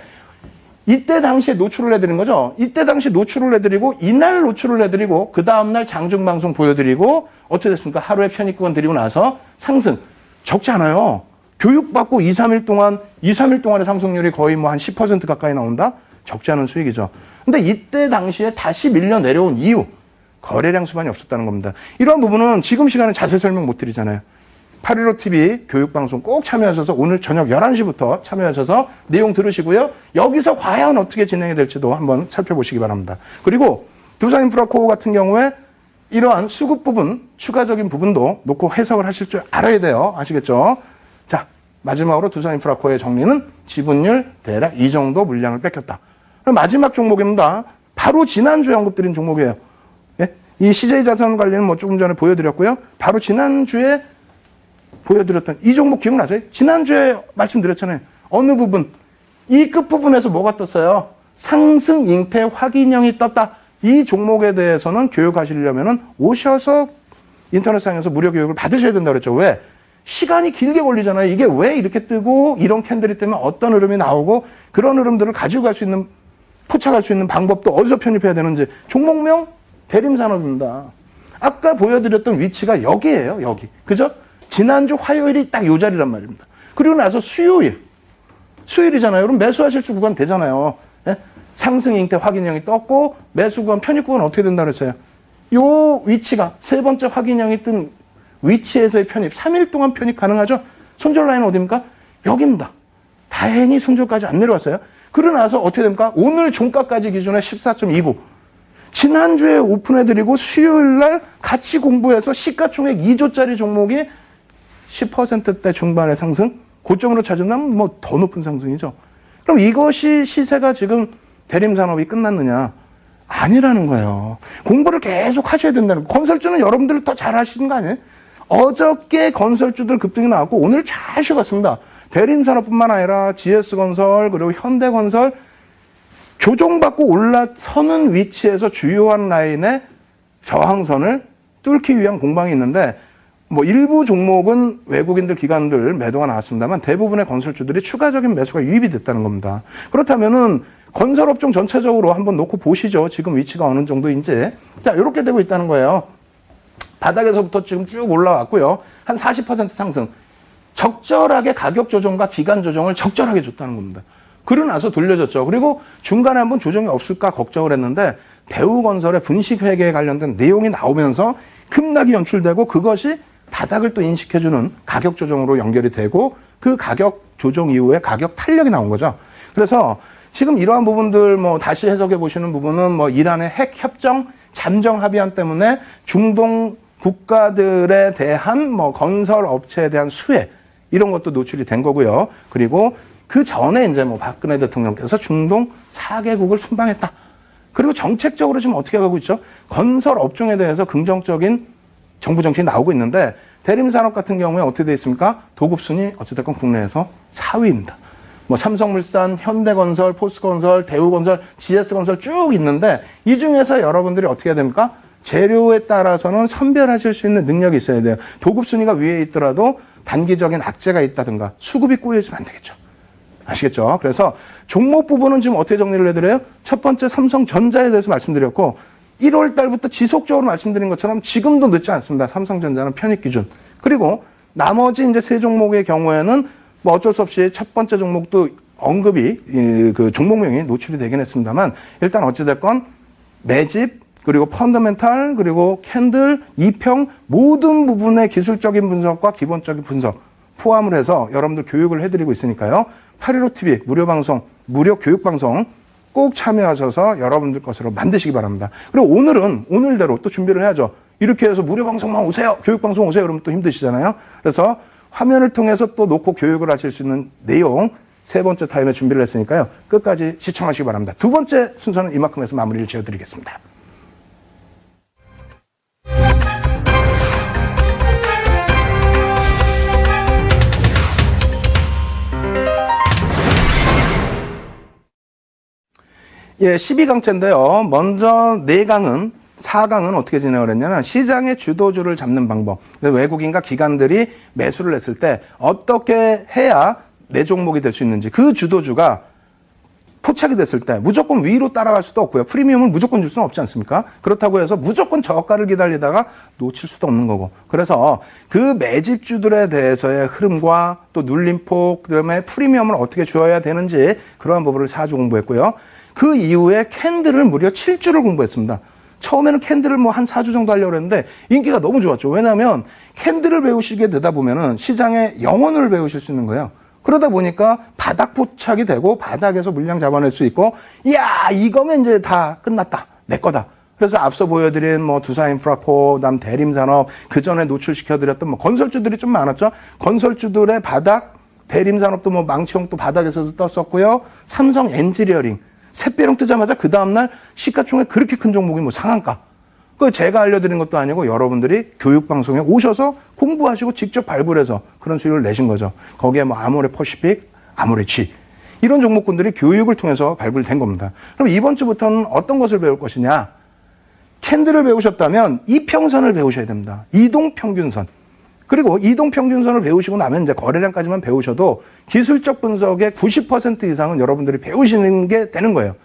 이때 당시에 노출을 해드린 거죠. 이때 당시 노출을 해드리고 이날 노출을 해드리고 그 다음날 장중방송 보여드리고 어떻게 됐습니까? 하루에 편입구간 드리고 나서 상승. 적지 않아요. 교육받고 2, 3일 동안의 상승률이 거의 뭐 한 10% 가까이 나온다? 적지 않은 수익이죠. 근데 이때 당시에 다시 밀려 내려온 이유, 거래량 수반이 없었다는 겁니다. 이러한 부분은 지금 시간에 자세히 설명 못 드리잖아요. 815TV 교육방송 꼭 참여하셔서 오늘 저녁 11시부터 참여하셔서 내용 들으시고요. 여기서 과연 어떻게 진행이 될지도 한번 살펴보시기 바랍니다. 그리고 두산인프라코어 같은 경우에 이러한 수급 부분, 추가적인 부분도 놓고 해석을 하실 줄 알아야 돼요. 아시겠죠? 자, 마지막으로 두산인프라코어의 정리는 지분율 대략 이 정도 물량을 뺏겼다. 마지막 종목입니다. 바로 지난주에 언급드린 종목이에요. 예? 이 CJ자산관리는 뭐 조금 전에 보여드렸고요. 바로 지난주에 보여드렸던 이 종목 기억나세요? 지난주에 말씀드렸잖아요. 어느 부분? 이 끝부분에서 뭐가 떴어요? 상승 잉태 확인형이 떴다. 이 종목에 대해서는 교육하시려면 오셔서 인터넷상에서 무료 교육을 받으셔야 된다고 그랬죠. 왜? 시간이 길게 걸리잖아요. 이게 왜 이렇게 뜨고 이런 캔들이 뜨면 어떤 흐름이 나오고 그런 흐름들을 가지고 갈 수 있는, 포착할 수 있는 방법도 어디서 편입해야 되는지. 종목명 대림산업입니다. 아까 보여드렸던 위치가 여기예요. 여기. 그죠? 지난주 화요일이 딱 이 자리란 말입니다. 그리고 나서 수요일이잖아요. 그럼 매수하실 수 구간 되잖아요. 예? 상승 잉태 확인형이 떴고 매수 구간 편입 구간 어떻게 된다고 그랬어요? 요 위치가 세 번째 확인형이 뜬 위치에서의 편입, 3일 동안 편입 가능하죠? 손절 라인은 어디입니까? 여기입니다. 다행히 손절까지 안 내려왔어요. 그러고 나서 어떻게 됩니까? 오늘 종가까지 기준에 14.29. 지난주에 오픈해드리고 수요일날 같이 공부해서 시가총액 2조짜리 종목이 10%대 중반의 상승? 고점으로 찾은다면 뭐 더 높은 상승이죠. 그럼 이것이 시세가 지금 대림산업이 끝났느냐? 아니라는 거예요. 공부를 계속 하셔야 된다는 거예요. 건설주는 여러분들 더 잘 하시는 거 아니에요? 어저께 건설주들 급등이 나왔고 오늘 잘 쉬어갔습니다. 대림산업뿐만 아니라 GS건설 그리고 현대건설 조정받고 올라서는 위치에서 주요한 라인의 저항선을 뚫기 위한 공방이 있는데 뭐 일부 종목은 외국인들 기관들 매도가 나왔습니다만 대부분의 건설주들이 추가적인 매수가 유입이 됐다는 겁니다. 그렇다면은 건설업종 전체적으로 한번 놓고 보시죠. 지금 위치가 어느 정도인지. 자, 이렇게 되고 있다는 거예요. 바닥에서부터 지금 쭉 올라왔고요. 한 40% 상승. 적절하게 가격 조정과 기간 조정을 적절하게 줬다는 겁니다. 그러고 나서 돌려줬죠. 그리고 중간에 한번 조정이 없을까 걱정을 했는데 대우건설의 분식회계에 관련된 내용이 나오면서 급락이 연출되고 그것이 바닥을 또 인식해주는 가격 조정으로 연결이 되고 그 가격 조정 이후에 가격 탄력이 나온 거죠. 그래서 지금 이러한 부분들 뭐 다시 해석해 보시는 부분은 뭐 이란의 핵 협정 잠정 합의안 때문에 중동 국가들에 대한 뭐 건설 업체에 대한 수혜 이런 것도 노출이 된 거고요. 그리고 그 전에 이제 뭐 박근혜 대통령께서 중동 4개국을 순방했다. 그리고 정책적으로 지금 어떻게 가고 있죠? 건설 업종에 대해서 긍정적인 정부 정책이 나오고 있는데 대림산업 같은 경우에 어떻게 되어 있습니까? 도급순위 어찌됐건 국내에서 4위입니다. 뭐 삼성물산, 현대건설, 포스건설, 대우건설, GS건설 쭉 있는데 이 중에서 여러분들이 어떻게 해야 됩니까? 재료에 따라서는 선별하실 수 있는 능력이 있어야 돼요. 도급순위가 위에 있더라도 단기적인 악재가 있다든가 수급이 꼬여있으면 안 되겠죠. 아시겠죠? 그래서 종목 부분은 지금 어떻게 정리를 해드려요? 첫 번째 삼성전자에 대해서 말씀드렸고 1월 달부터 지속적으로 말씀드린 것처럼 지금도 늦지 않습니다. 삼성전자는 편입 기준. 그리고 나머지 이제 세 종목의 경우에는 뭐 어쩔 수 없이 첫 번째 종목도 언급이 그 종목명이 노출이 되긴 했습니다만 일단 어찌됐건 매집 그리고 펀더멘탈 그리고 캔들, 이평 모든 부분의 기술적인 분석과 기본적인 분석 포함을 해서 여러분들 교육을 해드리고 있으니까요. 815TV 무료 방송, 무료 교육 방송 꼭 참여하셔서 여러분들 것으로 만드시기 바랍니다. 그리고 오늘은 오늘대로 또 준비를 해야죠. 이렇게 해서 무료 방송만 오세요. 교육 방송 오세요. 그러면 또 힘드시잖아요. 그래서 화면을 통해서 또 놓고 교육을 하실 수 있는 내용 세 번째 타임에 준비를 했으니까요. 끝까지 시청하시기 바랍니다. 두 번째 순서는 이만큼 해서 마무리를 지어드리겠습니다. 예, 12강째인데요. 먼저 4강은 어떻게 진행을 했냐면 시장의 주도주를 잡는 방법. 외국인과 기관들이 매수를 했을 때 어떻게 해야 내 종목이 될 수 있는지 그 주도주가 포착이 됐을 때 무조건 위로 따라갈 수도 없고요. 프리미엄을 무조건 줄 수는 없지 않습니까? 그렇다고 해서 무조건 저가를 기다리다가 놓칠 수도 없는 거고. 그래서 그 매집주들에 대해서의 흐름과 또 눌림폭, 그다음에 프리미엄을 어떻게 줘야 되는지 그러한 부분을 4주 공부했고요. 그 이후에 캔들을 무려 7주를 공부했습니다. 처음에는 캔들을 뭐 한 4주 정도 하려고 했는데 인기가 너무 좋았죠. 왜냐하면 캔들을 배우시게 되다 보면은 시장의 영혼을 배우실 수 있는 거예요. 그러다 보니까 바닥 포착이 되고 바닥에서 물량 잡아낼 수 있고, 이야, 이거면 이제 다 끝났다. 내 거다. 그래서 앞서 보여드린 뭐 두산인프라코, 그다음 대림산업, 그 전에 노출시켜드렸던 뭐 건설주들이 좀 많았죠. 건설주들의 바닥, 대림산업도 뭐 망치형 또 바닥에서도 떴었고요. 삼성 엔지니어링, 샛별용 뜨자마자 그 다음날 시가총액 그렇게 큰 종목이 뭐 상한가. 그 제가 알려드린 것도 아니고 여러분들이 교육방송에 오셔서 공부하시고 직접 발굴해서 그런 수익을 내신 거죠. 거기에 뭐 아모레 퍼시픽, 아모레 G 이런 종목군들이 교육을 통해서 발굴된 겁니다. 그럼 이번 주부터는 어떤 것을 배울 것이냐? 캔들을 배우셨다면 이평선을 배우셔야 됩니다. 이동평균선. 그리고 이동평균선을 배우시고 나면 이제 거래량까지만 배우셔도 기술적 분석의 90% 이상은 여러분들이 배우시는 게 되는 거예요.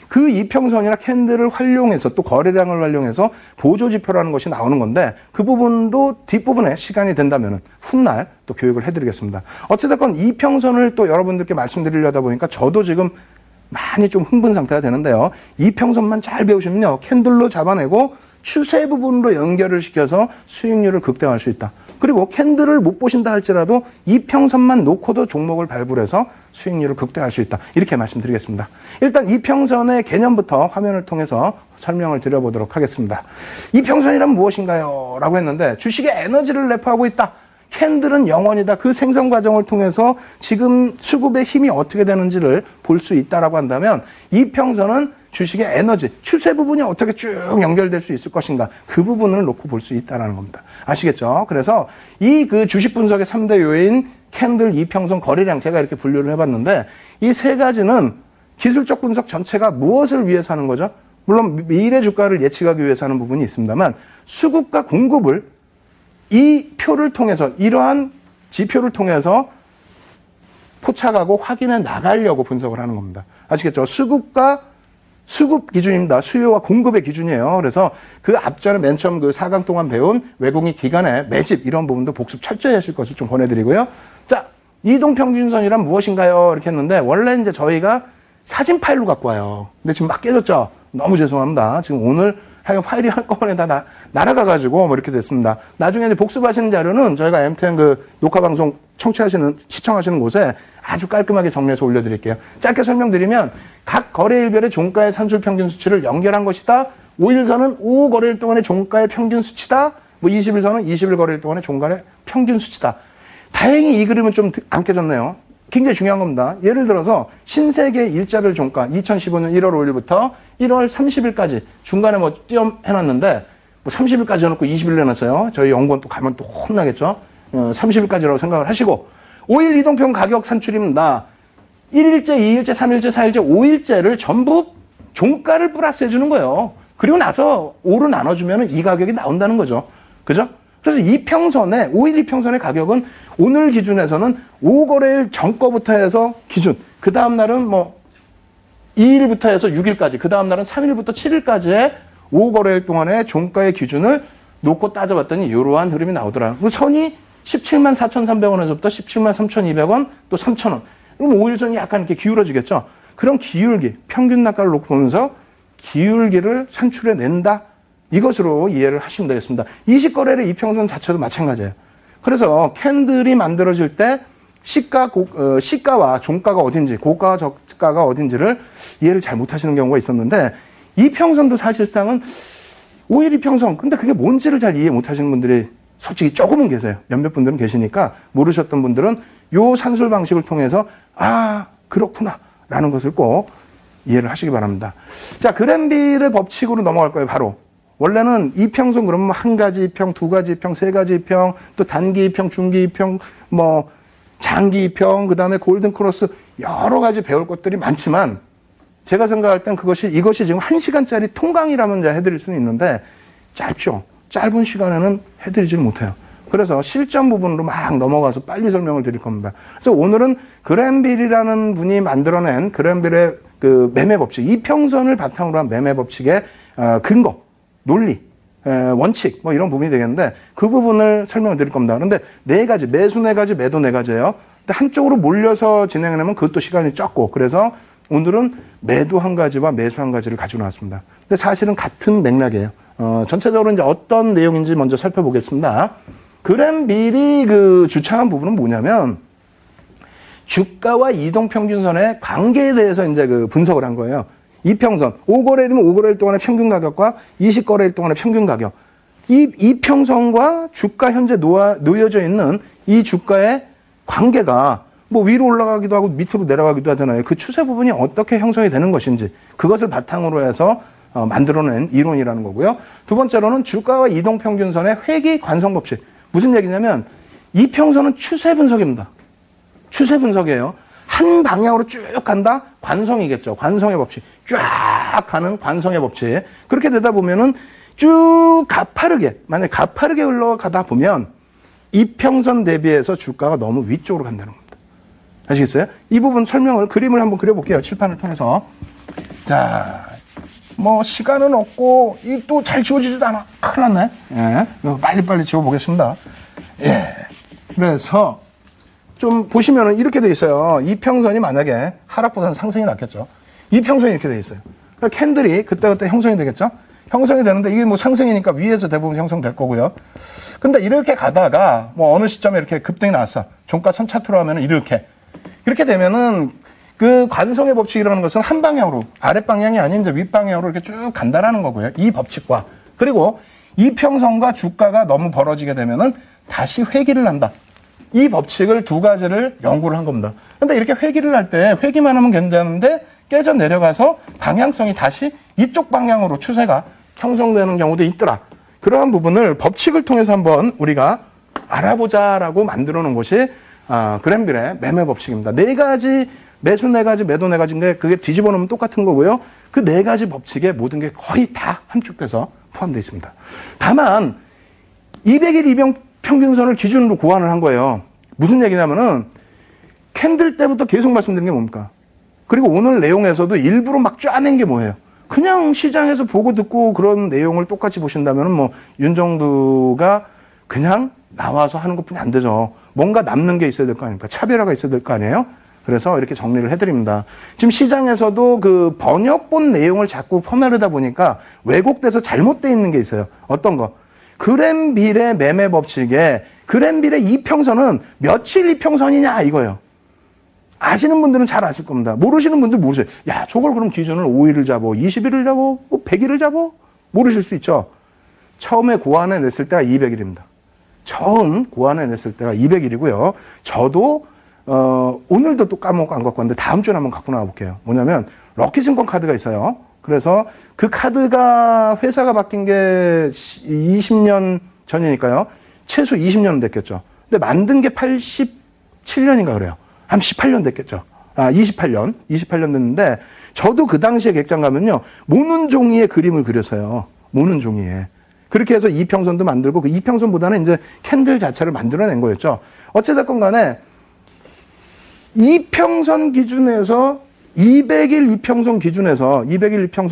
그 이평선이나 캔들을 활용해서 또 거래량을 활용해서 보조지표라는 것이 나오는 건데 그 부분도 뒷부분에 시간이 된다면 훗날 또 교육을 해드리겠습니다. 어찌됐건 이평선을 또 여러분들께 말씀드리려다 보니까 저도 지금 많이 좀 흥분 상태가 되는데요. 이평선만 잘 배우시면요. 캔들로 잡아내고 추세 부분으로 연결을 시켜서 수익률을 극대화할 수 있다. 그리고 캔들을 못 보신다 할지라도 이평선만 놓고도 종목을 발굴해서 수익률을 극대화할 수 있다. 이렇게 말씀드리겠습니다. 일단 이평선의 개념부터 화면을 통해서 설명을 드려보도록 하겠습니다. 이평선이란 무엇인가요? 라고 했는데 주식의 에너지를 내포하고 있다. 캔들은 영원이다. 그 생성 과정을 통해서 지금 수급의 힘이 어떻게 되는지를 볼 수 있다라고 한다면 이평선은 주식의 에너지, 추세 부분이 어떻게 쭉 연결될 수 있을 것인가 그 부분을 놓고 볼 수 있다는 겁니다. 아시겠죠? 그래서 이 그 주식 분석의 3대 요인 캔들, 이평선, 거래량 제가 이렇게 분류를 해봤는데 이 세 가지는 기술적 분석 전체가 무엇을 위해서 하는 거죠? 물론 미래 주가를 예측하기 위해서 하는 부분이 있습니다만 수급과 공급을 이 표를 통해서 이러한 지표를 통해서 포착하고 확인해 나가려고 분석을 하는 겁니다. 아시겠죠? 수급 기준입니다. 수요와 공급의 기준이에요. 그래서 그 앞전에 맨 처음 그 4강 동안 배운 외국인 기관의 매집 이런 부분도 복습 철저히 하실 것을 좀 권해드리고요. 자, 이동평균선이란 무엇인가요? 이렇게 했는데 원래 이제 저희가 사진 파일로 갖고 와요. 근데 지금 막 깨졌죠? 너무 죄송합니다. 지금 오늘 하여간 파일이 한꺼번에 다 날아가가지고 뭐 이렇게 됐습니다. 나중에 이제 복습하시는 자료는 저희가 MTN 그 녹화방송 시청하시는 곳에 아주 깔끔하게 정리해서 올려드릴게요. 짧게 설명드리면 각 거래일별의 종가의 산술평균 수치를 연결한 것이다. 5일선은 5 거래일 동안의 종가의 평균 수치다. 뭐 20일선은 20일 거래일 동안의 종가의 평균 수치다. 다행히 이 그림은 좀 안 깨졌네요. 굉장히 중요한 겁니다. 예를 들어서 신세계 일자별 종가 2015년 1월 5일부터 1월 30일까지 중간에 뭐 띄엄 해놨는데 뭐 30일까지 해놓고 20일 해놨어요. 저희 연구원 또 가면 또 혼나겠죠. 30일까지라고 생각을 하시고 5일 이동평 가격 산출입니다. 1일째, 2일째, 3일째, 4일째, 5일째를 전부 종가를 플러스 해주는 거예요. 그리고 나서 5로 나눠주면 이 가격이 나온다는 거죠. 그죠? 그래서 이평선에 5일 이평선의 가격은 오늘 기준에서는 5거래일 전거부터 해서 기준, 그 다음 날은 뭐 2일부터 해서 6일까지, 그 다음 날은 3일부터 7일까지의 5거래일 동안의 종가의 기준을 놓고 따져봤더니 이러한 흐름이 나오더라. 그 선이 17만 4,300원에서부터 17만 3,200원, 또 3,000원. 그럼 5일선이 약간 이렇게 기울어지겠죠? 그런 기울기, 평균 단가를 놓고 보면서 기울기를 산출해낸다. 이것으로 이해를 하시면 되겠습니다. 20거래일의 이평선 자체도 마찬가지예요. 그래서 캔들이 만들어질 때 시가와 종가가 어딘지, 고가와 저가가 어딘지를 이해를 잘 못하시는 경우가 있었는데 이평선도 사실상은 5일 이평선, 근데 그게 뭔지를 잘 이해 못하시는 분들이 솔직히 조금은 계세요. 몇몇 분들은 계시니까 모르셨던 분들은 요 산술 방식을 통해서 아 그렇구나 라는 것을 꼭 이해를 하시기 바랍니다. 자, 그랜빌의 법칙으로 넘어갈 거예요. 바로 원래는 이평선 그러면 한 가지 이평, 두 가지 이평, 세 가지 이평, 또 단기 이평, 중기 이평, 뭐 장기 이평, 그 다음에 골든 크로스 여러 가지 배울 것들이 많지만 제가 생각할 땐 이것이 지금 1시간짜리 통강이라면 이제 해드릴 수는 있는데, 짧죠. 짧은 시간에는 해드리지를 못해요. 그래서 실전 부분으로 막 넘어가서 빨리 설명을 드릴 겁니다. 그래서 오늘은 그랜빌이라는 분이 만들어낸 그랜빌의 그 매매 법칙, 이평선을 바탕으로 한 매매 법칙의 근거, 논리, 원칙, 뭐 이런 부분이 되겠는데, 그 부분을 설명을 드릴 겁니다. 그런데 네 가지, 매수 네 가지, 매도 네 가지예요. 근데 한쪽으로 몰려서 진행하려면 그것도 시간이 적고, 그래서 오늘은 매도 한 가지와 매수 한 가지를 가지고 나왔습니다. 근데 사실은 같은 맥락이에요. 전체적으로 이제 어떤 내용인지 먼저 살펴보겠습니다. 그랜빌이 그 주창한 부분은 뭐냐면, 주가와 이동평균선의 관계에 대해서 이제 그 분석을 한 거예요. 이평선, 5거래일이면 5거래일 동안의 평균 가격과 20거래일 동안의 평균 가격. 이 이평선과 주가 현재 놓여져 있는 이 주가의 관계가 뭐 위로 올라가기도 하고 밑으로 내려가기도 하잖아요. 그 추세 부분이 어떻게 형성이 되는 것인지, 그것을 바탕으로 해서 만들어낸 이론이라는 거고요. 두 번째로는 주가와 이동평균선의 회귀 관성 법칙. 무슨 얘기냐면, 이평선은 추세 분석입니다. 추세 분석이에요. 한 방향으로 쭉 간다? 관성이겠죠. 관성의 법칙. 쫙 가는 관성의 법칙. 그렇게 되다 보면은 쭉 가파르게, 만약에 가파르게 흘러가다 보면 이평선 대비해서 주가가 너무 위쪽으로 간다는 겁니다. 아시겠어요? 이 부분 그림을 한번 그려볼게요. 칠판을 통해서. 자, 뭐 시간은 없고 이 또 잘 지워지지도 않아. 큰일 났네. 예, 빨리빨리 지워보겠습니다. 예, 그래서 좀 보시면은 이렇게 돼 있어요. 이평선이 만약에 하락보다는 상승이 낫겠죠. 이평선이 이렇게 돼 있어요. 그러니까 캔들이 그때그때 형성이 되겠죠. 형성이 되는데 이게 뭐 상승이니까 위에서 대부분 형성될 거고요. 근데 이렇게 가다가 뭐 어느 시점에 이렇게 급등이 나왔어. 종가 선 차트로 하면은 이렇게 되면은 그 관성의 법칙이라는 것은 한 방향으로, 아랫방향이 아닌 이제 윗방향으로 이렇게 쭉 간다라는 거고요. 이 법칙과. 그리고 이평선과 주가가 너무 벌어지게 되면은 다시 회귀를 한다. 이 법칙을 두 가지를 연구를 한 겁니다. 근데 이렇게 회귀를 할 때 회귀만 하면 괜찮은데 깨져 내려가서 방향성이 다시 이쪽 방향으로 추세가 형성되는 경우도 있더라. 그러한 부분을 법칙을 통해서 한번 우리가 알아보자라고 만들어 놓은 것이 그랜빌의 매매 법칙입니다. 네 가지, 매수 네 가지, 매도 네 가지인데 그게 뒤집어 놓으면 똑같은 거고요. 그 네 가지 법칙에 모든 게 거의 다 함축돼서 포함되어 있습니다. 다만 200일 이평균선을 기준으로 고안을 한 거예요. 무슨 얘기냐면은 캔들 때부터 계속 말씀드린 게 뭡니까? 그리고 오늘 내용에서도 일부러 막 짜낸 게 뭐예요? 그냥 시장에서 보고 듣고 그런 내용을 똑같이 보신다면은 뭐 윤정두가 그냥 나와서 하는 것뿐이 안 되죠. 뭔가 남는 게 있어야 될 거 아닙니까? 차별화가 있어야 될 거 아니에요? 그래서 이렇게 정리를 해드립니다. 지금 시장에서도 그 번역본 내용을 자꾸 퍼나르다 보니까 왜곡돼서 잘못되어 있는 게 있어요. 어떤 거? 그랜빌의 매매 법칙에 그랜빌의 이평선은 며칠 이평선이냐 이거예요. 아시는 분들은 잘 아실 겁니다. 모르시는 분들 모르세요. 야, 저걸 그럼 기준을 5일을 잡어, 20일을 잡어, 뭐 100일을 잡어? 모르실 수 있죠. 처음에 고안해 냈을 때가 200일입니다. 처음 고안해 냈을 때가 200일이고요. 저도 오늘도 또 까먹고 안 갖고 왔는데 다음 주에 한번 갖고 나와 볼게요. 뭐냐면 럭키증권 카드가 있어요. 그래서 그 카드가 회사가 바뀐 게 20년 전이니까요. 최소 20년 됐겠죠. 근데 만든 게 87년인가 그래요. 한 18년 됐겠죠. 28년 됐는데 저도 그 당시에 객장 가면요. 모는 종이에 그림을 그려서요. 모는 종이에. 그렇게 해서 이평선도 만들고 그 이평선보다는 이제 캔들 자체를 만들어낸 거였죠. 어찌됐건 간에 이평선 기준에서 200일 이평선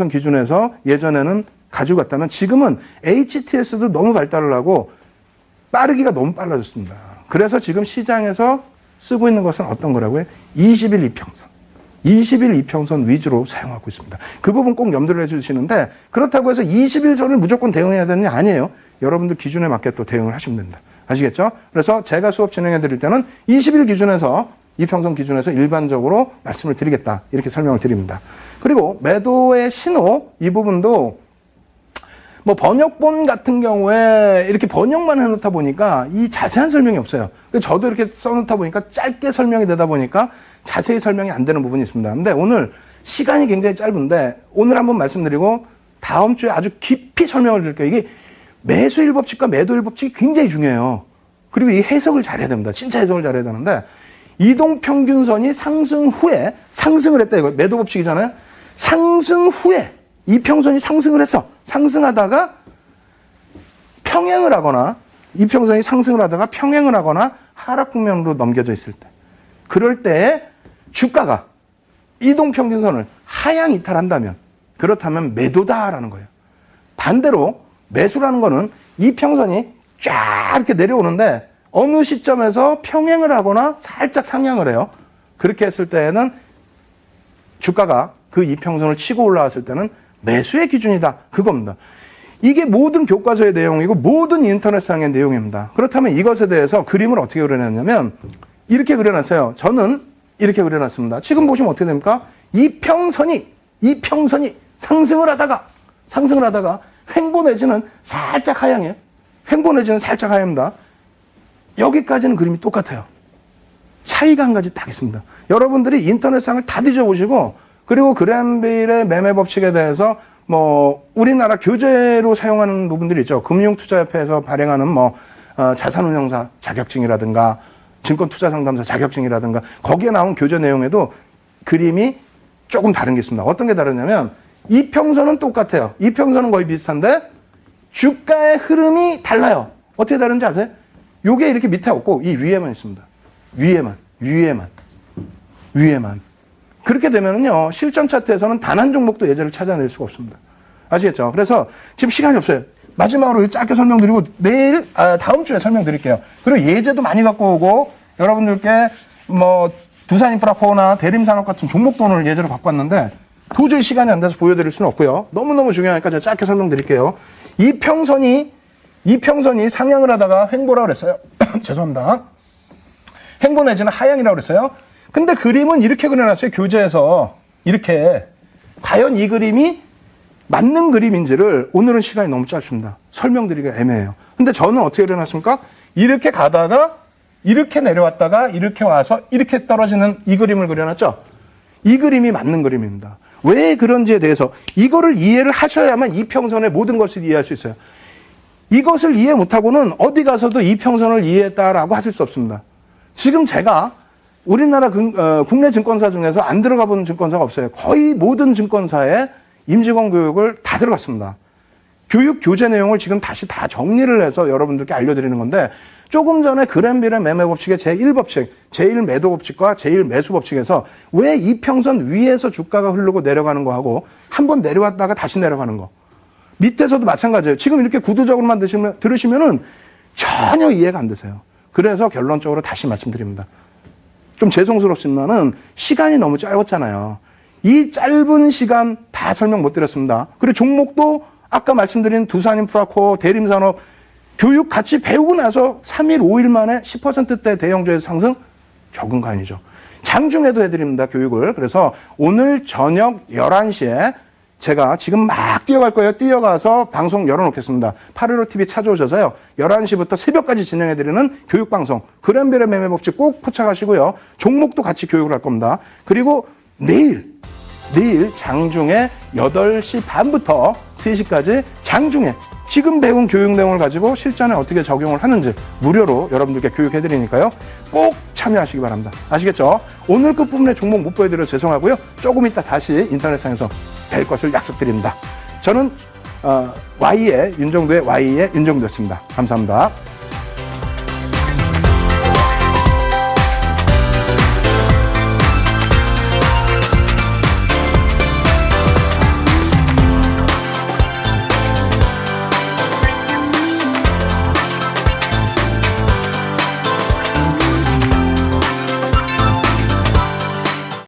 기준에서 예전에는 가지고 갔다면 지금은 HTS도 너무 발달을 하고 빠르기가 너무 빨라졌습니다. 그래서 지금 시장에서 쓰고 있는 것은 어떤 거라고요? 20일 이평선. 20일 이평선 위주로 사용하고 있습니다. 그 부분 꼭 염두를 해주시는데 그렇다고 해서 20일 전을 무조건 대응해야 되는 게 아니에요. 여러분들 기준에 맞게 또 대응을 하시면 됩니다. 아시겠죠? 그래서 제가 수업 진행해 드릴 때는 20일 기준에서 이평선 기준에서 일반적으로 말씀을 드리겠다. 이렇게 설명을 드립니다. 그리고 매도의 신호 이 부분도 뭐 번역본 같은 경우에 이렇게 번역만 해놓다 보니까 이 자세한 설명이 없어요. 저도 이렇게 써놓다 보니까 짧게 설명이 되다 보니까 자세히 설명이 안 되는 부분이 있습니다. 근데 오늘 시간이 굉장히 짧은데 오늘 한번 말씀드리고 다음 주에 아주 깊이 설명을 드릴게요. 이게 매수일 법칙과 매도일 법칙이 굉장히 중요해요. 그리고 이 해석을 잘해야 됩니다. 진짜 해석을 잘해야 되는데 이동평균선이 상승 후에 상승을 했다 이거 매도 법칙이잖아요. 상승 후에 이평선이 상승을 해서 상승하다가 평행을 하거나 이평선이 상승을 하다가 평행을 하거나 하락 국면으로 넘겨져 있을 때, 그럴 때에 주가가 이동평균선을 하향 이탈한다면, 그렇다면 매도다라는 거예요. 반대로 매수라는 거는 이평선이 쫙 이렇게 내려오는데 어느 시점에서 평행을 하거나 살짝 상향을 해요. 그렇게 했을 때에는 주가가 그 이평선을 치고 올라왔을 때는 매수의 기준이다, 그겁니다. 이게 모든 교과서의 내용이고 모든 인터넷상의 내용입니다. 그렇다면 이것에 대해서 그림을 어떻게 그려놨냐면 이렇게 그려놨어요. 저는 이렇게 그려놨습니다. 지금 보시면 어떻게 됩니까? 이평선이 상승을 하다가 횡보 내지는 살짝 하향이에요. 횡보 내지는 살짝 하향입니다. 여기까지는 그림이 똑같아요. 차이가 한 가지 딱 있습니다. 여러분들이 인터넷상을 다 뒤져보시고, 그리고 그랜빌의 매매 법칙에 대해서 우리나라 교재로 사용하는 부분들이 있죠. 금융투자협회에서 발행하는 자산운용사 자격증이라든가 증권투자상담사 자격증이라든가 거기에 나온 교재 내용에도 그림이 조금 다른 게 있습니다. 어떤 게 다르냐면 이평선은 똑같아요. 이평선은 거의 비슷한데 주가의 흐름이 달라요. 어떻게 다른지 아세요? 요게 이렇게 밑에 없고 이 위에만 있습니다. 위에만. 그렇게 되면은요, 실전 차트에서는 단 한 종목도 예제를 찾아낼 수가 없습니다. 아시겠죠? 그래서 지금 시간이 없어요. 마지막으로 짧게 설명드리고 다음 주에 설명드릴게요. 그리고 예제도 많이 갖고 오고, 여러분들께 두산인프라코어나 대림산업 같은 종목도 오늘 예제로 갖고 왔는데 도저히 시간이 안 돼서 보여드릴 수는 없고요. 너무너무 중요하니까 제가 짧게 설명드릴게요. 이평선이 상향을 하다가 횡보라고 그랬어요. 죄송합니다. 횡보 내지는 하향이라고 그랬어요. 근데 그림은 이렇게 그려놨어요. 교재에서. 이렇게. 과연 이 그림이 맞는 그림인지를 오늘은 시간이 너무 짧습니다. 설명드리기가 애매해요. 근데 저는 어떻게 그려놨습니까? 이렇게 가다가 이렇게 내려왔다가 이렇게 와서 이렇게 떨어지는 이 그림을 그려놨죠? 이 그림이 맞는 그림입니다. 왜 그런지에 대해서 이거를 이해를 하셔야만 이평선의 모든 것을 이해할 수 있어요. 이것을 이해 못하고는 어디 가서도 이평선을 이해했다라고 하실 수 없습니다. 지금 제가 우리나라 국내 증권사 중에서 안 들어가 본 증권사가 없어요. 거의 모든 증권사에 임직원 교육을 다 들어갔습니다. 교육 교재 내용을 지금 다시 다 정리를 해서 여러분들께 알려드리는 건데, 조금 전에 그랜빌의 매매 법칙의 제1법칙, 제1매도 법칙과 제1매수 법칙에서 왜 이평선 위에서 주가가 흐르고 내려가는 거하고 한번 내려왔다가 다시 내려가는 거, 밑에서도 마찬가지예요. 지금 이렇게 구두적으로만 들으시면은 전혀 이해가 안 되세요. 그래서 결론적으로 다시 말씀드립니다. 좀 죄송스럽지만은 시간이 너무 짧았잖아요. 이 짧은 시간 다 설명 못 드렸습니다. 그리고 종목도 아까 말씀드린 두산인프라코어, 대림산업 교육 같이 배우고 나서 3일, 5일 만에 10%대 대형주에서 상승? 적은 거 아니죠. 장중에도 해드립니다, 교육을. 그래서 오늘 저녁 11시에 제가 지금 막 뛰어갈 거예요. 뛰어가서 방송 열어놓겠습니다. 815TV 찾아오셔서요. 11시부터 새벽까지 진행해드리는 교육방송. 그랜빌의 매매 법칙 꼭 포착하시고요. 종목도 같이 교육을 할 겁니다. 그리고 내일 장중에 8시 반부터 3시까지 장중에 지금 배운 교육 내용을 가지고 실전에 어떻게 적용을 하는지 무료로 여러분들께 교육해드리니까요. 꼭 참여하시기 바랍니다. 아시겠죠? 오늘 끝부분에 종목 못 보여드려서 죄송하고요. 조금 이따 다시 인터넷상에서 뵐 것을 약속드립니다. 저는 Y의 윤정도의 Y의 윤정도였습니다. 감사합니다.